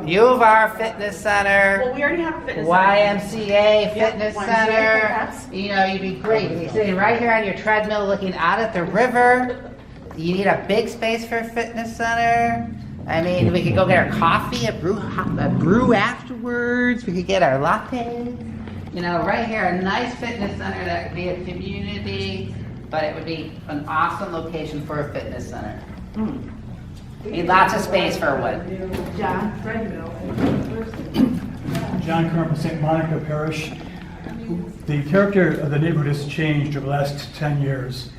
U of R Fitness Center. Well, we already have a fitness center. YMCA Fitness YMCA Center. perhaps. You'd be great. You'd be sitting right here on your treadmill looking out at the river. You need a big space for a fitness center. I mean, we could go get our coffee, a brew afterwards. We could get our lattes. You know, right here, a nice fitness center that could be a community, but it would be an awesome location for a fitness center. Need lots of space for one. John? John Kerr from St. Monica Parish. The character of the neighborhood has changed over the last 10 years.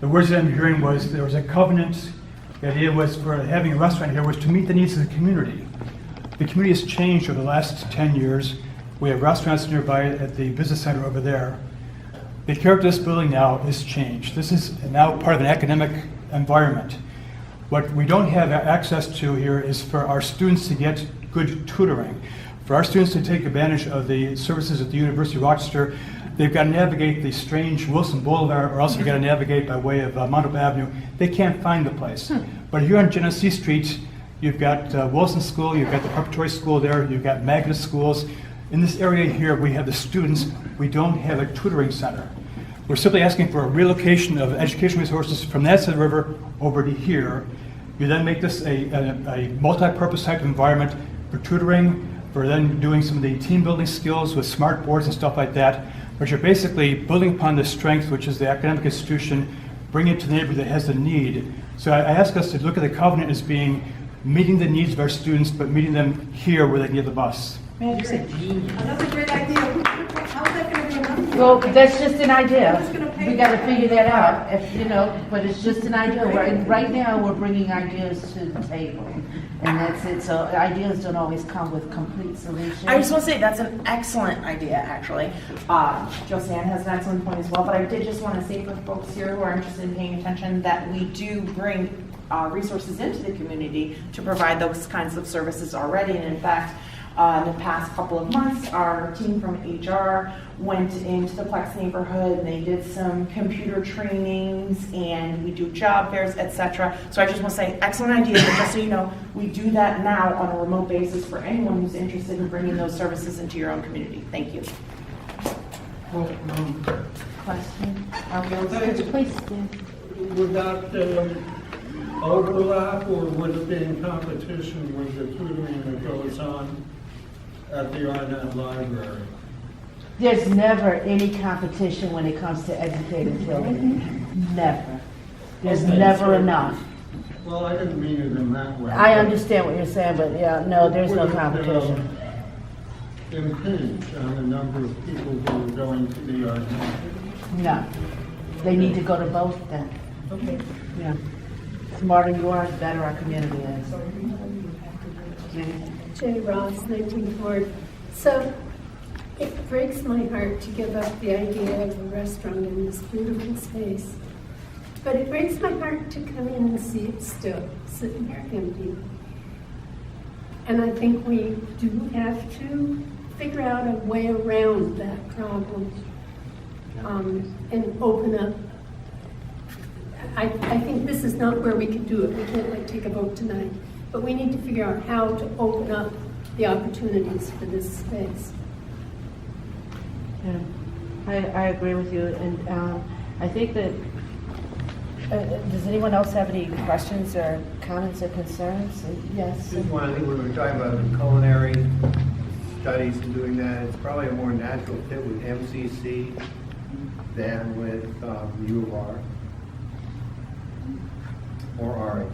The words that I'm hearing was there was a covenant. The idea was for having a restaurant here was to meet the needs of the community. The community has changed over the last 10 years. We have restaurants nearby at the business center over there. The character of this building now is changed. This is now part of an academic environment. What we don't have access to here is for our students to get good tutoring. For our students to take advantage of the services at the University of Rochester, they've got to navigate the strange Wilson Boulevard, or else they've got to navigate by way of Mount Avenue. They can't find the place. But here on Genesee Street, you've got Wilson School, you've got the preparatory school there, you've got magnet schools. In this area here, we have the students. We don't have a tutoring center. We're simply asking for a relocation of educational resources from that side of the river over to here. You then make this a multi-purpose type of environment for tutoring, for then doing some of the team building skills with smart boards and stuff like that, which are basically building upon the strength, which is the academic institution, bringing it to the neighborhood that has the need. So I ask us to look at the covenant as being meeting the needs of our students, but meeting them here where they can get the bus. Another great idea. How's that gonna be enough? Well, that's just an idea. Who's gonna pay We gotta for figure that out, but it's just an idea. Right now, we're bringing ideas to the table, and that's it. So ideas don't always come with complete solutions. I just want to say that's an excellent idea, actually. Josanne has an excellent point as well, but I did just want to say for folks here who are interested in paying attention that we do bring resources into the community to provide those kinds of services already. And in fact, in the past couple of months, our team from HR went into the Plex neighborhood and they did some computer trainings and we do job fairs, etc. So I just want to say, excellent idea, but just so you know, we do that now on a remote basis for anyone who's interested in bringing those services into your own community. Thank you. Question? Please, Dan. Would that overlap, or would it be in competition with the tutoring that goes on at the Arnett Library? There's never any competition when it comes to educating children. Never. There's Okay, never so- enough. Well, I didn't mean it in that way. I understand what you're saying, but yeah, no, there's no Would it, competition. impinge on the number of people who are going to the Arnett? No. They need to go to both then. Okay. Yeah. The smarter you are, the better our community is. Jenny Ross, 19th Ward. So it breaks my heart to give up the idea of a restaurant in this beautiful space. But it breaks my heart to come in and see it still sitting there empty. And I think we do have to figure out a way around that problem and open up. I think this is not where we can do it. We can't like take a vote tonight. But we need to figure out how to open up the opportunities for this space. Yeah, I agree with you, and I think that, does anyone else have any questions or comments or concerns? Yes? Just one, I think we were talking about the culinary studies and doing that, it's probably a more natural fit with MCC than with U of R or RIT.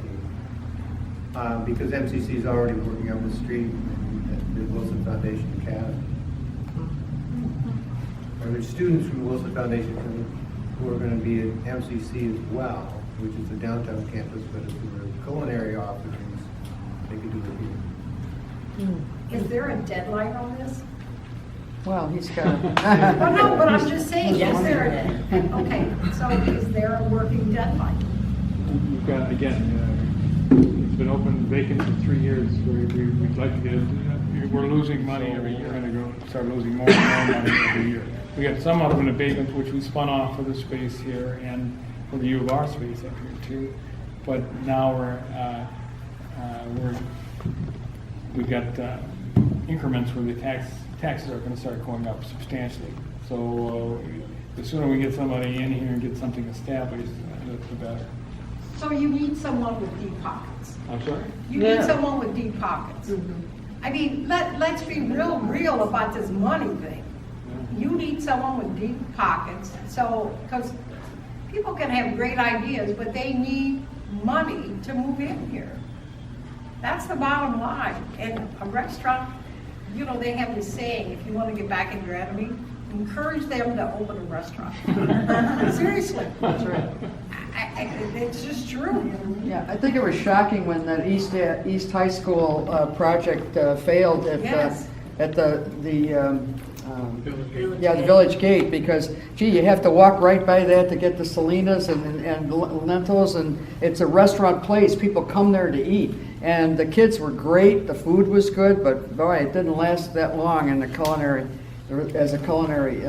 Because MCC is already working on the street at the Wilson Foundation Academy. There's students from the Wilson Foundation who are going to be at MCC as well, which is the downtown campus, but if there were culinary offerings, they could do it here. Is there a deadline on this? Well, he's got. Well, no, but I'm just saying, is there, okay, so is there a working deadline? We've got, again, it's been open vacant for 3 years. We'd like to get it. We're losing money every year and going to start losing more and more money every year. We got some of an abatement which we spun off for the space here and for the U of R space up here too. But now we've got increments where the taxes are going to start going up substantially. So the sooner we get somebody in here and get something established, the better. So you need someone with deep pockets. I'm sorry? You need someone with deep pockets. I mean, let's be real about this money thing. you need someone with deep pockets, so, because people can have great ideas, but they need money to move in here. That's the bottom line. And a restaurant, you know, they have this saying, if you want to get back in your enemy, encourage them to open a restaurant. Seriously. That's right. It's just true. Yeah, I think it was shocking when that East High School project failed Yes. at the Village Gate, because, gee, you have to walk right by that to get the Salinas and lentils, and it's a restaurant place. People come there to eat. And the kids were great, the food was good, but boy, it didn't last that long in the culinary, as a culinary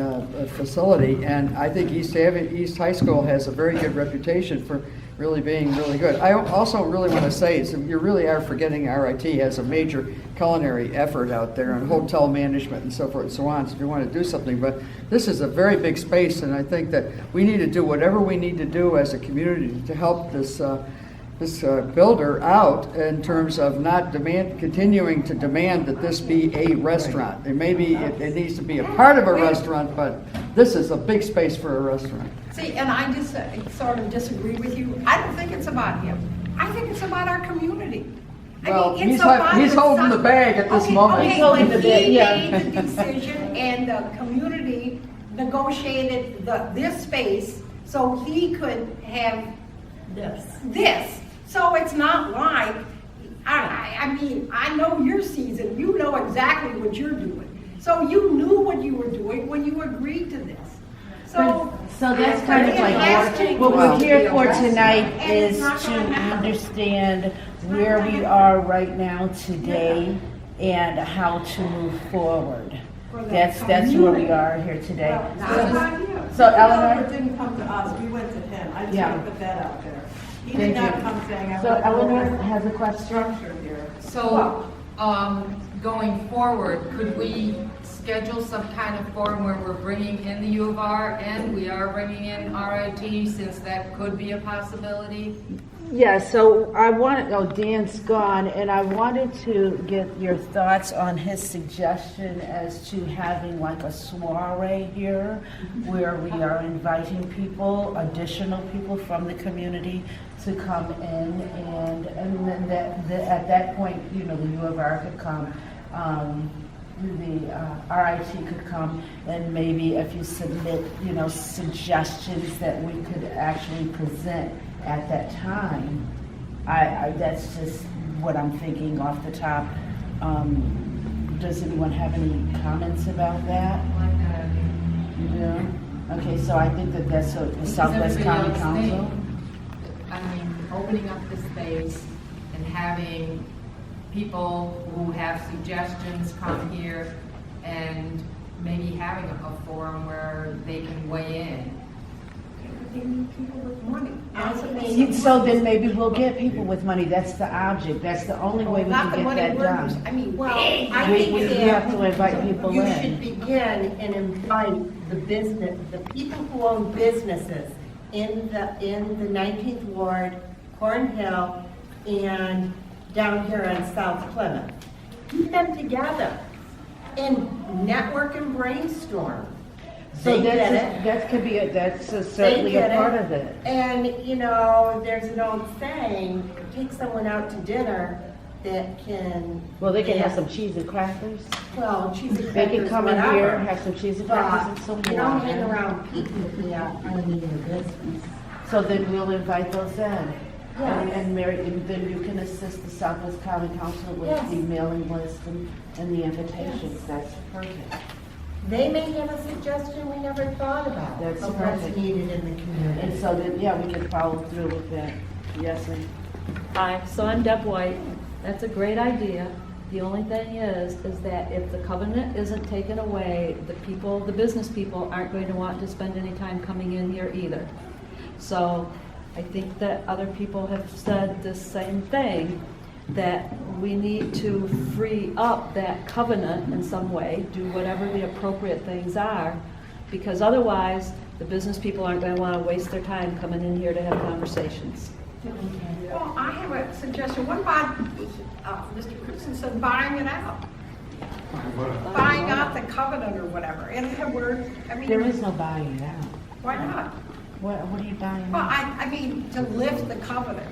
facility. And I think East High School has a very good reputation for really being really good. I also really want to say, is you really are forgetting RIT has a major culinary effort out there and hotel management and so forth and so on, so if you want to do something. But this is a very big space, and I think that we need to do whatever we need to do as a community to help this builder out in terms of not continuing to demand that this be a restaurant. It it needs to be a part of a restaurant, but this is a big space for a restaurant. See, and I just sort of disagree with you. I don't think it's about him. I think it's about our community. Well, I mean, it's he's holding the bag at this moment. Okay, He's holding the bag, yeah. He made the decision, and the community negotiated this space so he could have this. So it's not like, I mean, I know your season, you know exactly what you're doing. So you knew what you were doing when you agreed to this. So that's kind of like what we're here for tonight is to understand where we are right now today and how to move forward. That's where we are here today. So Eleanor didn't come to us, we went to him. I just Yeah. want to put that out there. He Thank did not you. come saying, I So want to Eleanor has a question. structure here. So, going forward, could we schedule some kind of forum where we're bringing in the U of R and we are bringing in RIT, since that could be a possibility? Yeah, so Dan's gone, and I wanted to get your thoughts on his suggestion as to having like a soiree here where we are inviting additional people from the community to come in, and then at that point, you know, the U of R could come, the RIT could come, and maybe if you submit, you know, suggestions that we could actually present at that time. That's just what I'm thinking off the top. Does anyone have any comments about that? Yeah. Okay, so I think that's what the Southwest County Council. I mean, opening up the space and having people who have suggestions come here, and maybe having a forum where they can weigh in. they need people with money. So then maybe we'll get people with money. That's the object. That's the only way we Not can the get money that workers. done. I mean, Well, I We think have to that invite people you in. should begin and invite the people who own businesses in the 19th Ward, Cornhill, and down here in South Plymouth. Keep them together and network and brainstorm. So They get it. that could be that's They certainly get a part of it. And, there's an old saying, take someone out to dinner that can. Well, they can have some cheese and crackers. Well, cheese and They crackers, can come in whatever. here, have some cheese and crackers and some But you don't water. hang around people if you are owning your business. So then we'll invite those in. Yes. And Mary, and then you can assist the Southwest County Council with Yes. the mailing list and the invitations. That's perfect. They may have a suggestion we never thought about That's of what's perfect. needed in the community. And so then, yeah, we can follow through with that. Yes, and Hi, so I'm Deb White. That's a great idea. The only thing is that if the covenant isn't taken away, the business people aren't going to want to spend any time coming in here either. So I think that other people have said the same thing, that we need to free up that covenant in some way, do whatever the appropriate things are, because otherwise the business people aren't going to want to waste their time coming in here to have conversations. Well, I have a suggestion. What about Mr. Christenson buying it out? buying out the covenant or whatever. And I mean. There is no buying it out. Why not? What are you buying Well, out? I mean, to lift the covenant.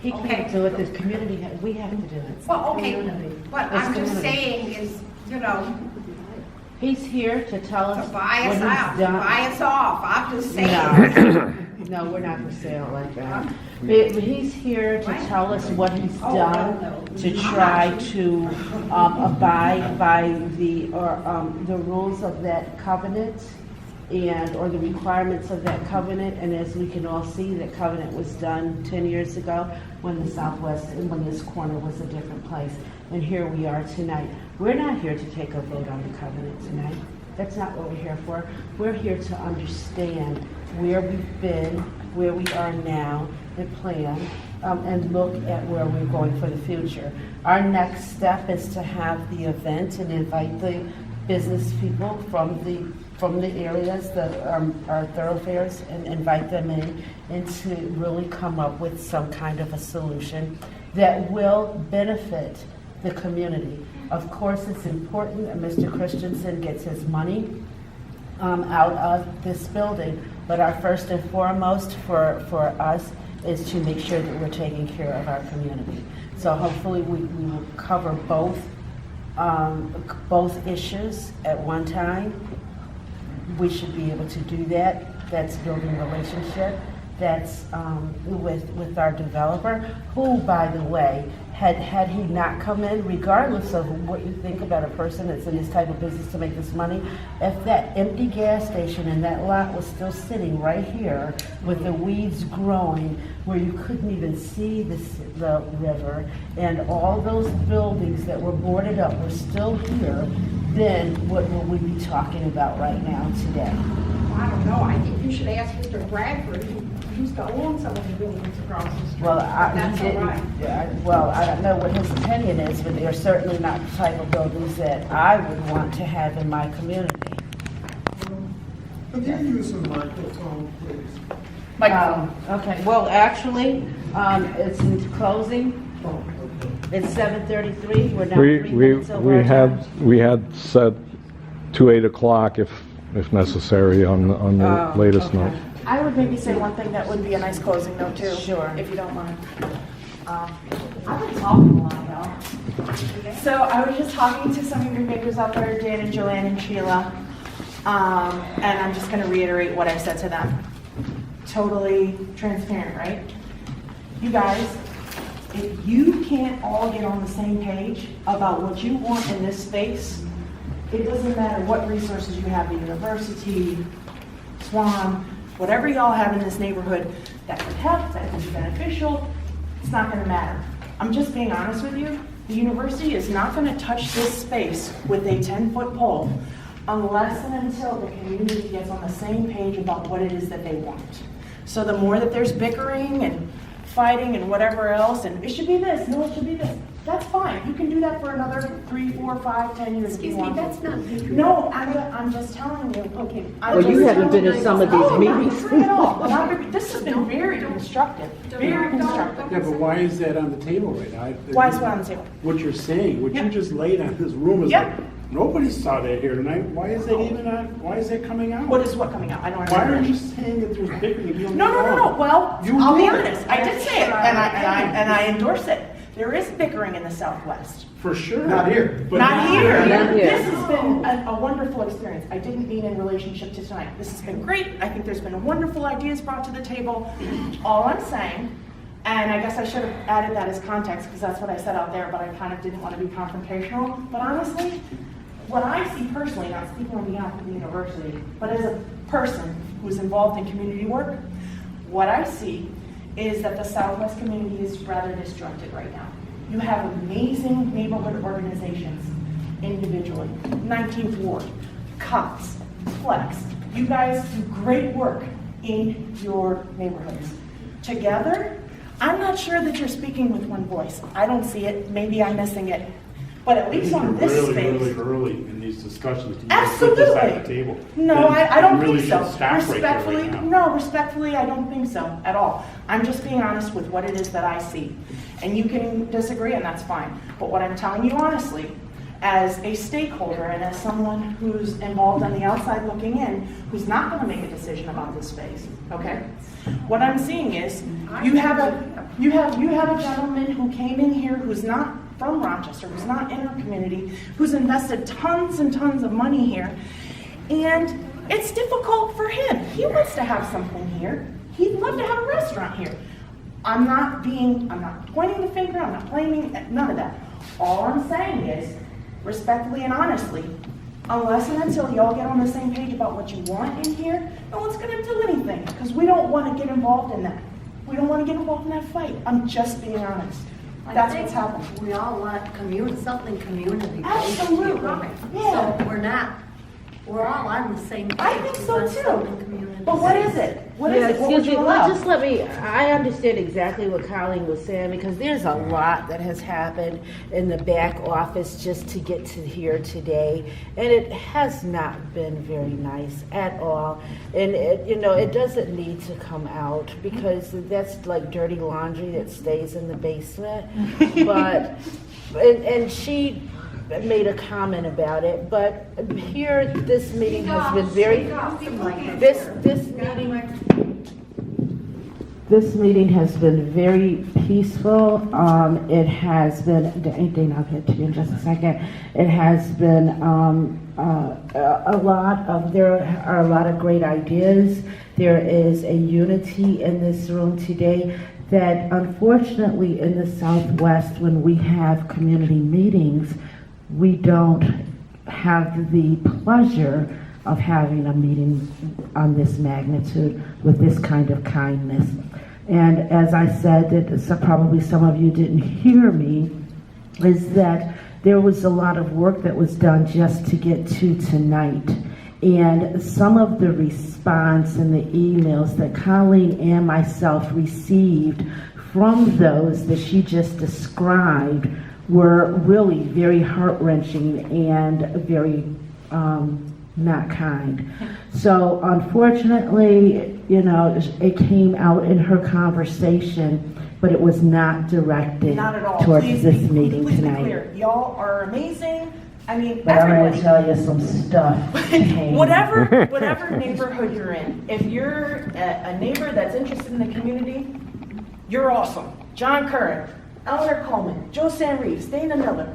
He can't do it, the community, we have to do it. Well, okay, Community. what It's I'm just community. saying is, you know, He's here to tell us to buy what us he's out, done. buy us off. I'm just saying. No, we're not for sale like that. But he's here to tell us what he's done to try to abide by the rules of that covenant or the requirements of that covenant. And as we can all see, that covenant was done 10 years ago when the Southwest, and when this corner was a different place. And here we are tonight. We're not here to take a vote on the covenant tonight. That's not what we're here for. We're here to understand where we've been, where we are now, and plan, and look at where we're going for the future. Our next step is to have the event and invite the business people from the areas that are thoroughfares, and invite them in, and to really come up with some kind of a solution that will benefit the community. Of course, it's important that Mr. Christensen gets his money out of this building, but our first and foremost for us is to make sure that we're taking care of our community. So hopefully we will cover both issues at one time. We should be able to do that. That's building relationship. That's with our developer, who, by the way, had he not come in, regardless of what you think about a person that's in this type of business to make this money, if that empty gas station and that lot was still sitting right here with the weeds growing where you couldn't even see the river, and all those buildings that were boarded up were still here, then what will we be talking about right now today? I don't know, I think you should ask Mr. Bradford, who used to own some of the buildings across the street. Well, That's all right. I don't know what his opinion is, but they're certainly not the type of buildings that I would want to have in my community. Could you use a microphone, please? Okay, well, actually, it's in closing. It's 7:33, we're now 3 minutes over our time. We had set to 8 o'clock if necessary on the latest okay. note. I would maybe say one thing that would be a nice closing note too. Sure. If you don't mind. I've been talking a lot, y'all. So I was just talking to some of your neighbors out there, Dan and Joanne and Sheila, and I'm just gonna reiterate what I said to them. Totally transparent, right? You guys, if you can't all get on the same page about what you want in this space, it doesn't matter what resources you have, the university, Swan, whatever y'all have in this neighborhood that could help, that could be beneficial, it's not gonna matter. I'm just being honest with you. The university is not gonna touch this space with a 10-foot pole unless and until the community gets on the same page about what it is that they want. So the more that there's bickering and fighting and whatever else, and it should be this, no, it should be this, that's fine. You can do that for another 3, 4, 5, 10 years if you want. Excuse me, that's not. No, I'm just telling you. Okay. Well, you haven't been in some of these meetings. Not at all. This has been very constructive, very constructive. Yeah, but why is that on the table right now? Why is what on the table? What you're saying, what Yeah. you just laid on this room is Yeah. like, nobody saw that here tonight. Why is that even on, why is that coming out? What is what coming out? I don't Why understand. are you saying that there's bickering? You don't No. know. Well, You I'll be did. honest. I did say it, and I endorse it. There is bickering in the Southwest. For sure. Not here. But Not here. Not here. This has been a wonderful experience. I didn't mean in relationship to tonight. This has been great. I think there's been wonderful ideas brought to the table. All I'm saying, and I guess I should have added that as context because that's what I said out there, but I kind of didn't want to be confrontational. But honestly, what I see personally, not speaking on behalf of the university, but as a person who's involved in community work, what I see is that the Southwest community is rather disjointed right now. You have amazing neighborhood organizations individually, 19th Ward, COPS, Flex. You guys do great work in your neighborhoods. Together, I'm not sure that you're speaking with one voice. I don't see it. Maybe I'm missing it. But at least on this space. Really early in these discussions to Absolutely. put this on the table. No, Then I don't you really think so. should stop right there Respectfully, right now. no, respectfully, I don't think so at all. I'm just being honest with what it is that I see. And you can disagree, and that's fine. But what I'm telling you honestly as a stakeholder and as someone who's involved on the outside looking in, who's not going to make a decision about this space, okay? What I'm seeing is you have a gentleman who came in here who's not from Rochester, who's not in our community, who's invested tons and tons of money here, and it's difficult for him. He wants to have something here. He'd love to have a restaurant here. I'm not pointing the finger, I'm not blaming, none of that. All I'm saying is, respectfully and honestly, unless and until y'all get on the same page about what you want in here, no one's gonna do anything, because we don't wanna get involved in that. We don't wanna get involved in that fight. I'm just being honest. That's what's happening. We all want something community. Absolutely. Yeah. So we're all on the same page. I think so We want too. something community. But what is it? What is it? What would Excuse me, you allow? just I understand exactly what Colleen was saying, because there's a lot that has happened in the back office just to get to here today, and it has not been very nice at all. And it doesn't need to come out, because that's like dirty laundry that stays in the basement. But and she made a comment about it, but here this meeting has been very this meeting has been very peaceful. It has been, Dane, I'll get to you in just a second. It has been there are a lot of great ideas. There is a unity in this room today that unfortunately in the Southwest, when we have community meetings, we don't have the pleasure of having a meeting on this magnitude with this kind of kindness. And as I said, that probably some of you didn't hear me, is that there was a lot of work that was done just to get to tonight. And some of the response and the emails that Colleen and myself received from those that she just described were really very heart-wrenching and very not kind. So unfortunately, it came out in her conversation, but it was not directed Not at all. towards Please this be meeting completely tonight. clear. Y'all are amazing. I mean, But I'm everybody. going to tell you some stuff. Whatever neighborhood you're in, if you're a neighbor that's interested in the community, you're awesome. John Curran, Eleanor Coleman, Joe San Reeves, Dana Miller,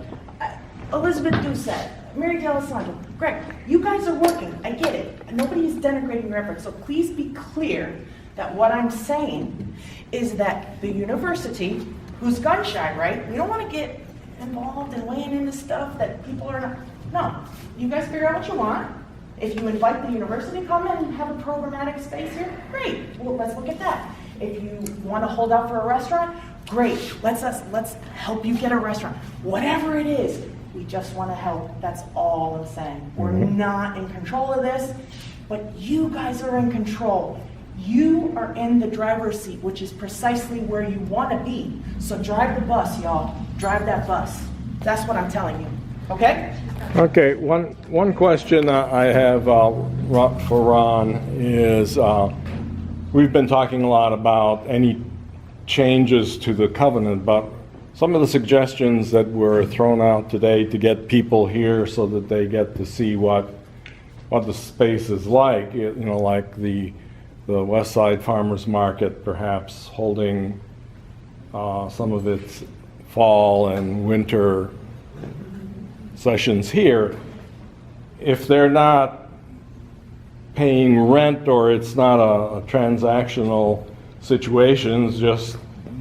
Elizabeth Doucette, Mary D'Alessandro, Greg, you guys are working. I get it. Nobody is denigrating your efforts. So please be clear that what I'm saying is that the university, who's gun shy, right? We don't want to get involved and weighing into stuff that people are not. No, you guys figure out what you want. If you invite the university to come in and have a programmatic space here, great. Well, let's look at that. If you want to hold out for a restaurant, great. Let's help you get a restaurant. Whatever it is, we just want to help. That's all I'm saying. We're not in control of this, but you guys are in control. You are in the driver's seat, which is precisely where you want to be. So drive the bus, y'all. Drive that bus. That's what I'm telling you. Okay? Okay, one question I have for Ron is, we've been talking a lot about any changes to the covenant, but some of the suggestions that were thrown out today to get people here so that they get to see what the space is like, like the West Side Farmers Market perhaps holding some of its fall and winter sessions here. If they're not paying rent or it's not a transactional situation, just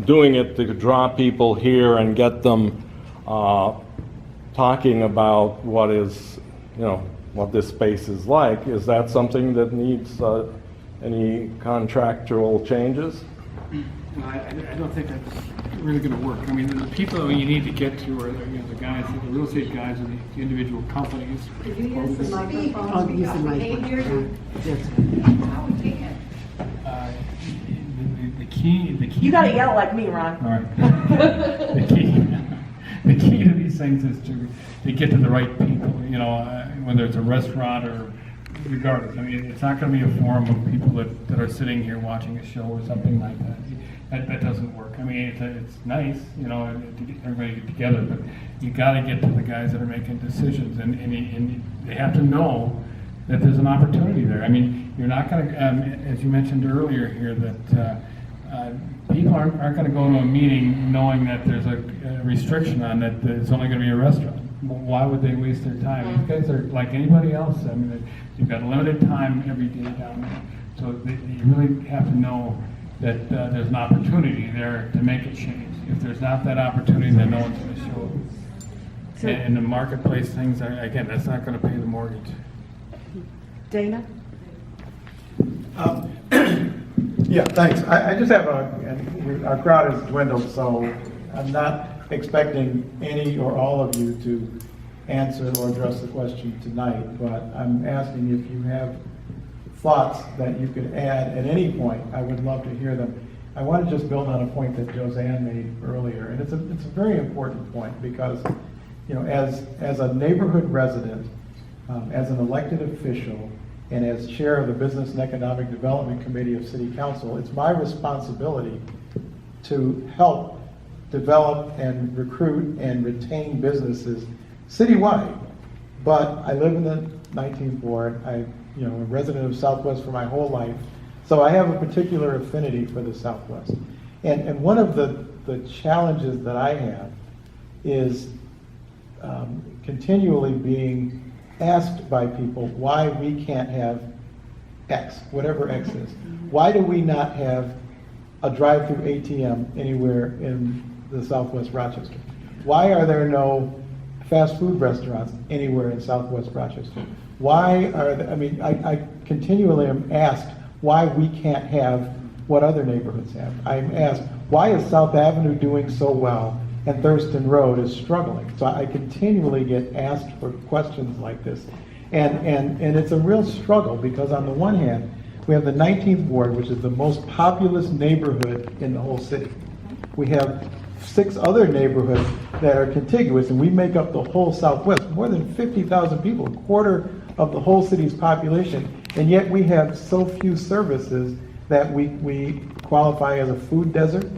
doing it to draw people here and get them talking about what this space is like, is that something that needs any contractual changes? I don't think that's really going to work. I mean, the people you need to get to are the guys, the real estate guys, and the individual companies. Could you use the microphone? I'll use the microphone. The key. You gotta yell like me, Ron. All right. The key to these things is to get to the right people. Whether it's a restaurant or regardless, I mean, it's not gonna be a forum of people that are sitting here watching a show or something like that. That doesn't work. I mean, it's nice, you know, to get everybody get together, but you gotta get to the guys that are making decisions, and they have to know that there's an opportunity there. I mean, you're not gonna, as you mentioned earlier here, that people aren't gonna go to a meeting knowing that there's a restriction on that it's only gonna be a restaurant. Why would they waste their time? These guys are like anybody else. I mean, you've got limited time every day down there. So you really have to know that there's an opportunity there to make a change. If there's not that opportunity, then no one's going to show up. And the marketplace things, again, that's not going to pay the mortgage. Dana? Yeah, thanks. I just have and our crowd has dwindled, so I'm not expecting any or all of you to answer or address the question tonight, but I'm asking if you have thoughts that you could add at any point. I would love to hear them. I want to just build on a point that Josanne made earlier, and it's a very important point because, you know, as a neighborhood resident, as an elected official, and as chair of the Business and Economic Development Committee of City Council, it's my responsibility to help develop and recruit and retain businesses citywide. But I live in the 19th ward. I'm a resident of Southwest for my whole life, so I have a particular affinity for the Southwest. And one of the challenges that I have is continually being asked by people why we can't have X, whatever X is. Why do we not have a drive-through ATM anywhere in the Southwest Rochester? Why are there no fast food restaurants anywhere in Southwest Rochester? Why are there, I continually am asked why we can't have what other neighborhoods have. I'm asked, why is South Avenue doing so well and Thurston Road is struggling? So I continually get asked for questions like this. And it's a real struggle because on the one hand, we have the 19th ward, which is the most populous neighborhood in the whole city. We have 6 other neighborhoods that are contiguous, and we make up the whole Southwest, more than 50,000 people, a quarter of the whole city's population, and yet we have so few services that we qualify as a food desert.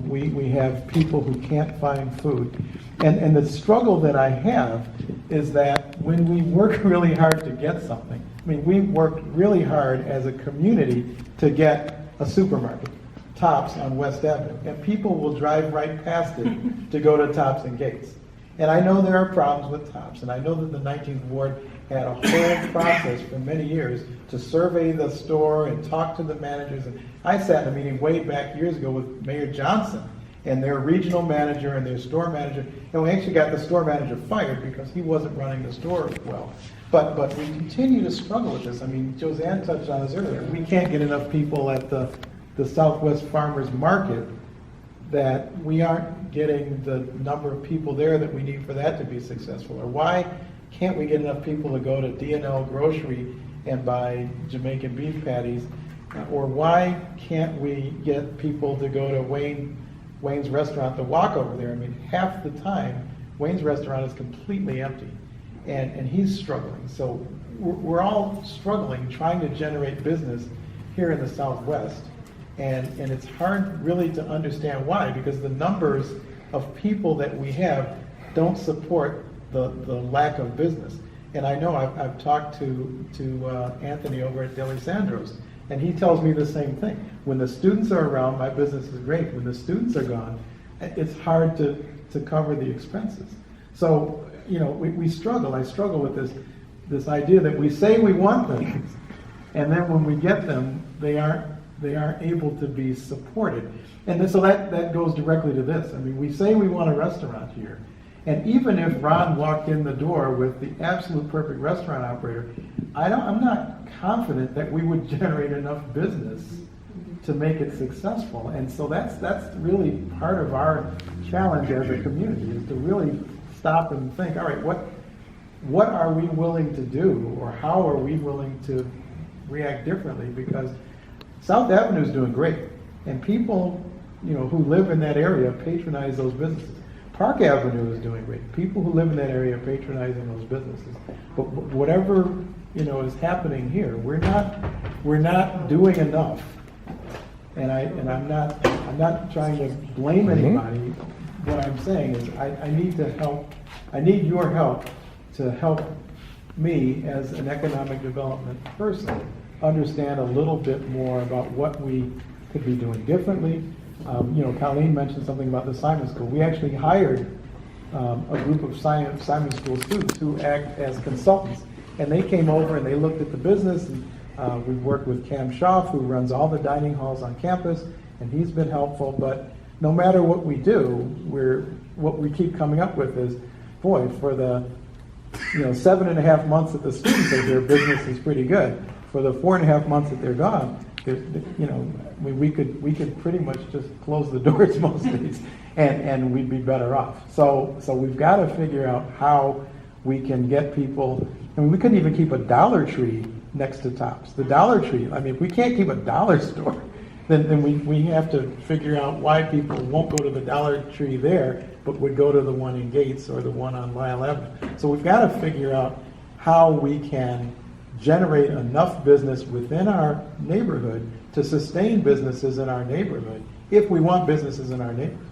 We have people who can't find food. And the struggle that I have is that when we work really hard to get something, we worked really hard as a community to get a supermarket, Tops on West Avenue, and people will drive right past it to go to Tops and Gates. And I know there are problems with Tops, and I know that the 19th ward had a whole process for many years to survey the store and talk to the managers. And I sat in a meeting way back years ago with Mayor Johnson and their regional manager and their store manager, and we actually got the store manager fired because he wasn't running the store well. But we continue to struggle with this. Josanne touched on this earlier. We can't get enough people at the Southwest Farmers Market, that we aren't getting the number of people there that we need for that to be successful. Or why can't we get enough people to go to D&L Grocery and buy Jamaican beef patties? Or why can't we get people to go to Wayne's restaurant to walk over there? Half the time, Wayne's restaurant is completely empty, and he's struggling. So we're all struggling trying to generate business here in the Southwest. And it's hard really to understand why, because the numbers of people that we have don't support the lack of business. And I know I've talked to Anthony over at Deli Sandro's, and he tells me the same thing. When the students are around, my business is great. When the students are gone, it's hard to cover the expenses. So, we struggle. I struggle with this idea that we say we want things, and then when we get them, they aren't able to be supported. And so that goes directly to this. We say we want a restaurant here, and even if Ron walked in the door with the absolute perfect restaurant operator, I'm not confident that we would generate enough business to make it successful. And so that's really part of our challenge as a community, is to really stop and think, all right, what are we willing to do, or how are we willing to react differently? Because South Avenue is doing great, and people, who live in that area patronize those businesses. Park Avenue is doing great. People who live in that area are patronizing those businesses. But whatever is happening here. We're not doing enough. And I'm not trying to blame anybody. What I'm saying is I need to help, I need your help to help me as an economic development person understand a little bit more about what we could be doing differently. Colleen mentioned something about the Simon School. We actually hired a group of Simon School students who act as consultants. And they came over and they looked at the business. And we've worked with Cam Schaff, who runs all the dining halls on campus, and he's been helpful. But no matter what we do, what we keep coming up with is, boy, for the 7.5 months that the students are here, business is pretty good. For the 4.5 months that they're gone, we could pretty much just close the doors most days, and we'd be better off. So we've got to figure out how we can get people. I mean, we couldn't even keep a Dollar Tree next to Tops. The Dollar Tree. I mean, if we can't keep a dollar store, then we have to figure out why people won't go to the Dollar Tree there, but would go to the one in Gates or the one on Lyle Avenue. So we've got to figure out how we can generate enough business within our neighborhood to sustain businesses in our neighborhood, if we want businesses in our neighborhood.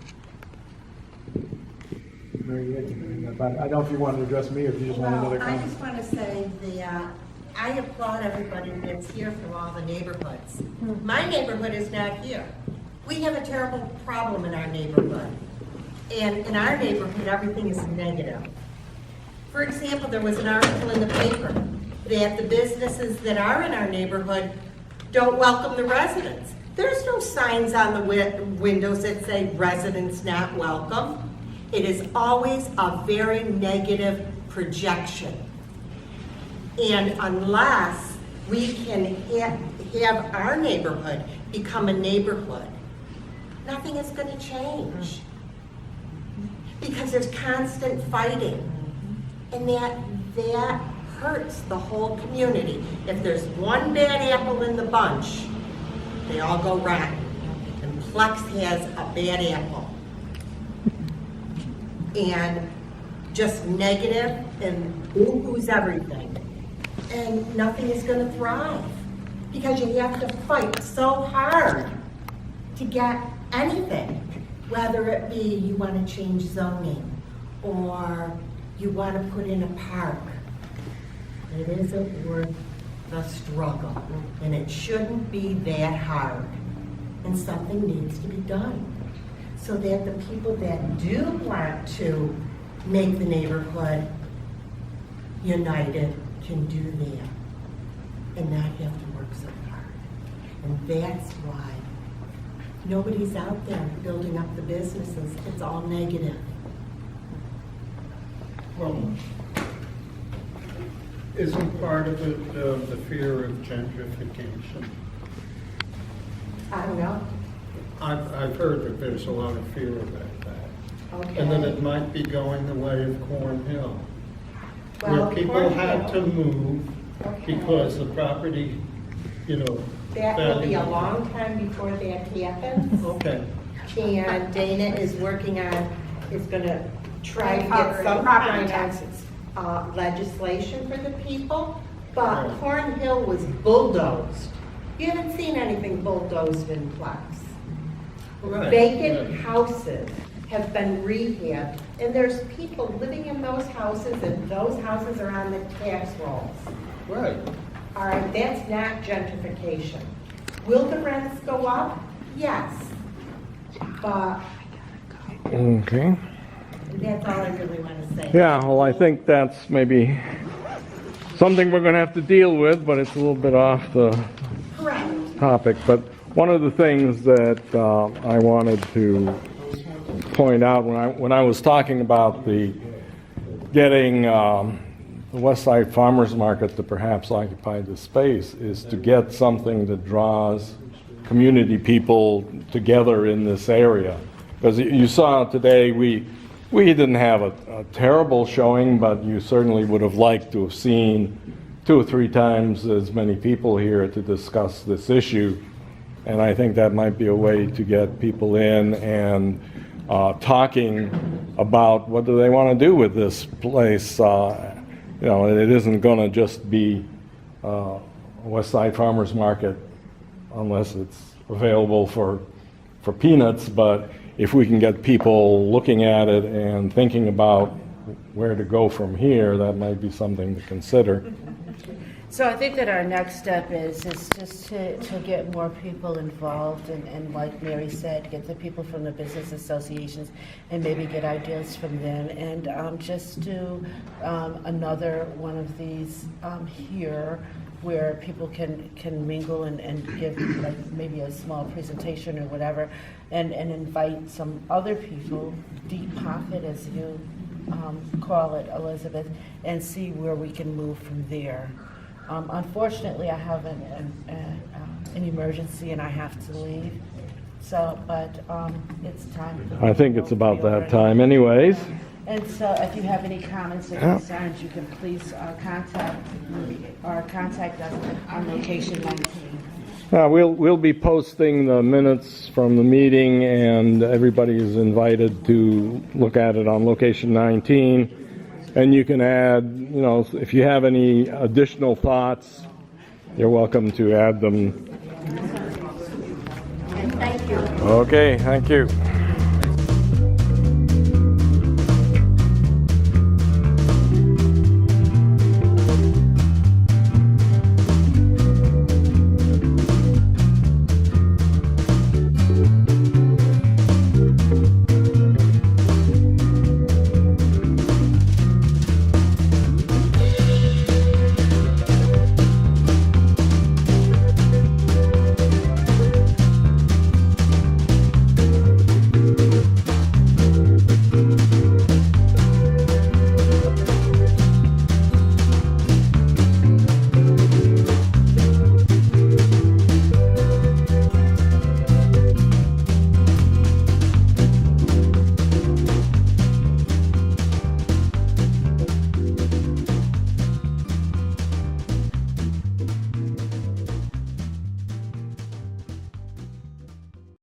Mary, you had something about it. I don't know if you want to address me or if you just want another I comment. just want to say I applaud everybody that's here from all the neighborhoods. My neighborhood is not here. We have a terrible problem in our neighborhood. And in our neighborhood, everything is negative. For example, there was an article in the paper that the businesses that are in our neighborhood don't welcome the residents. There's no signs on the windows that say residents not welcome. It is always a very negative projection. And unless we can have our neighborhood become a neighborhood, nothing is going to change. Because there's constant fighting. And that hurts the whole community. If there's one bad apple in the bunch, they all go rotten. And Plex has a bad apple. And just negative and boo-hoos everything. And nothing is going to thrive. Because you have to fight so hard to get anything. Whether it be you want to change zoning or you want to put in a park. It isn't worth the struggle, and it shouldn't be that hard. And something needs to be done so that the people that do want to make the neighborhood united can do that and not have to work so hard. And that's why nobody's out there building up the businesses. It's all negative. Well, isn't part of it the fear of gentrification? I don't know. I've heard that there's a lot of fear about that. Okay. And that it might be going the way of Cornhill. Well, where people Cornhill- had to move because the property, That will be a value- long time before that happens. Okay. And Dana is working on, is gonna try to get some Property kind taxes. of legislation for the people, but Right. Cornhill was bulldozed. You haven't seen anything bulldozed in Plex. Right, Vacant right. houses have been rehabbed, and there's people living in those houses, and those houses are on the tax rolls. Right. All right, that's not gentrification. Will the rents go up? Yes. But Okay. that's all I really want to say. Yeah, well, I think that's maybe something we're going to have to deal with, but it's a little bit off the Correct. topic. But one of the things that I wanted to point out when I was talking about the getting the West Side Farmers Market to perhaps occupy the space is to get something that draws community people together in this area. Because you saw today, we didn't have a terrible showing, but you certainly would have liked to have seen 2 or 3 times as many people here to discuss this issue. And I think that might be a way to get people in and talking about what do they want to do with this place. It isn't going to just be West Side Farmers Market unless it's available for peanuts, but if we can get people looking at it and thinking about where to go from here, that might be something to consider. So I think that our next step is just to get more people involved and like Mary said, get the people from the business associations and maybe get ideas from them, and just do another one of these here where people can mingle and give like maybe a small presentation or whatever, and invite some other people, deep pocket as you call it, Elizabeth, and see where we can move from there. Unfortunately, I have an emergency and I have to leave. So, but it's time. I think it's about that time anyways. And so if you have any comments or concerns, you can please contact me or contact us on location 19. We'll be posting the minutes from the meeting, and everybody is invited to look at it on location 19. And you can add, if you have any additional thoughts, you're welcome to add them. And thank you. Okay, thank you.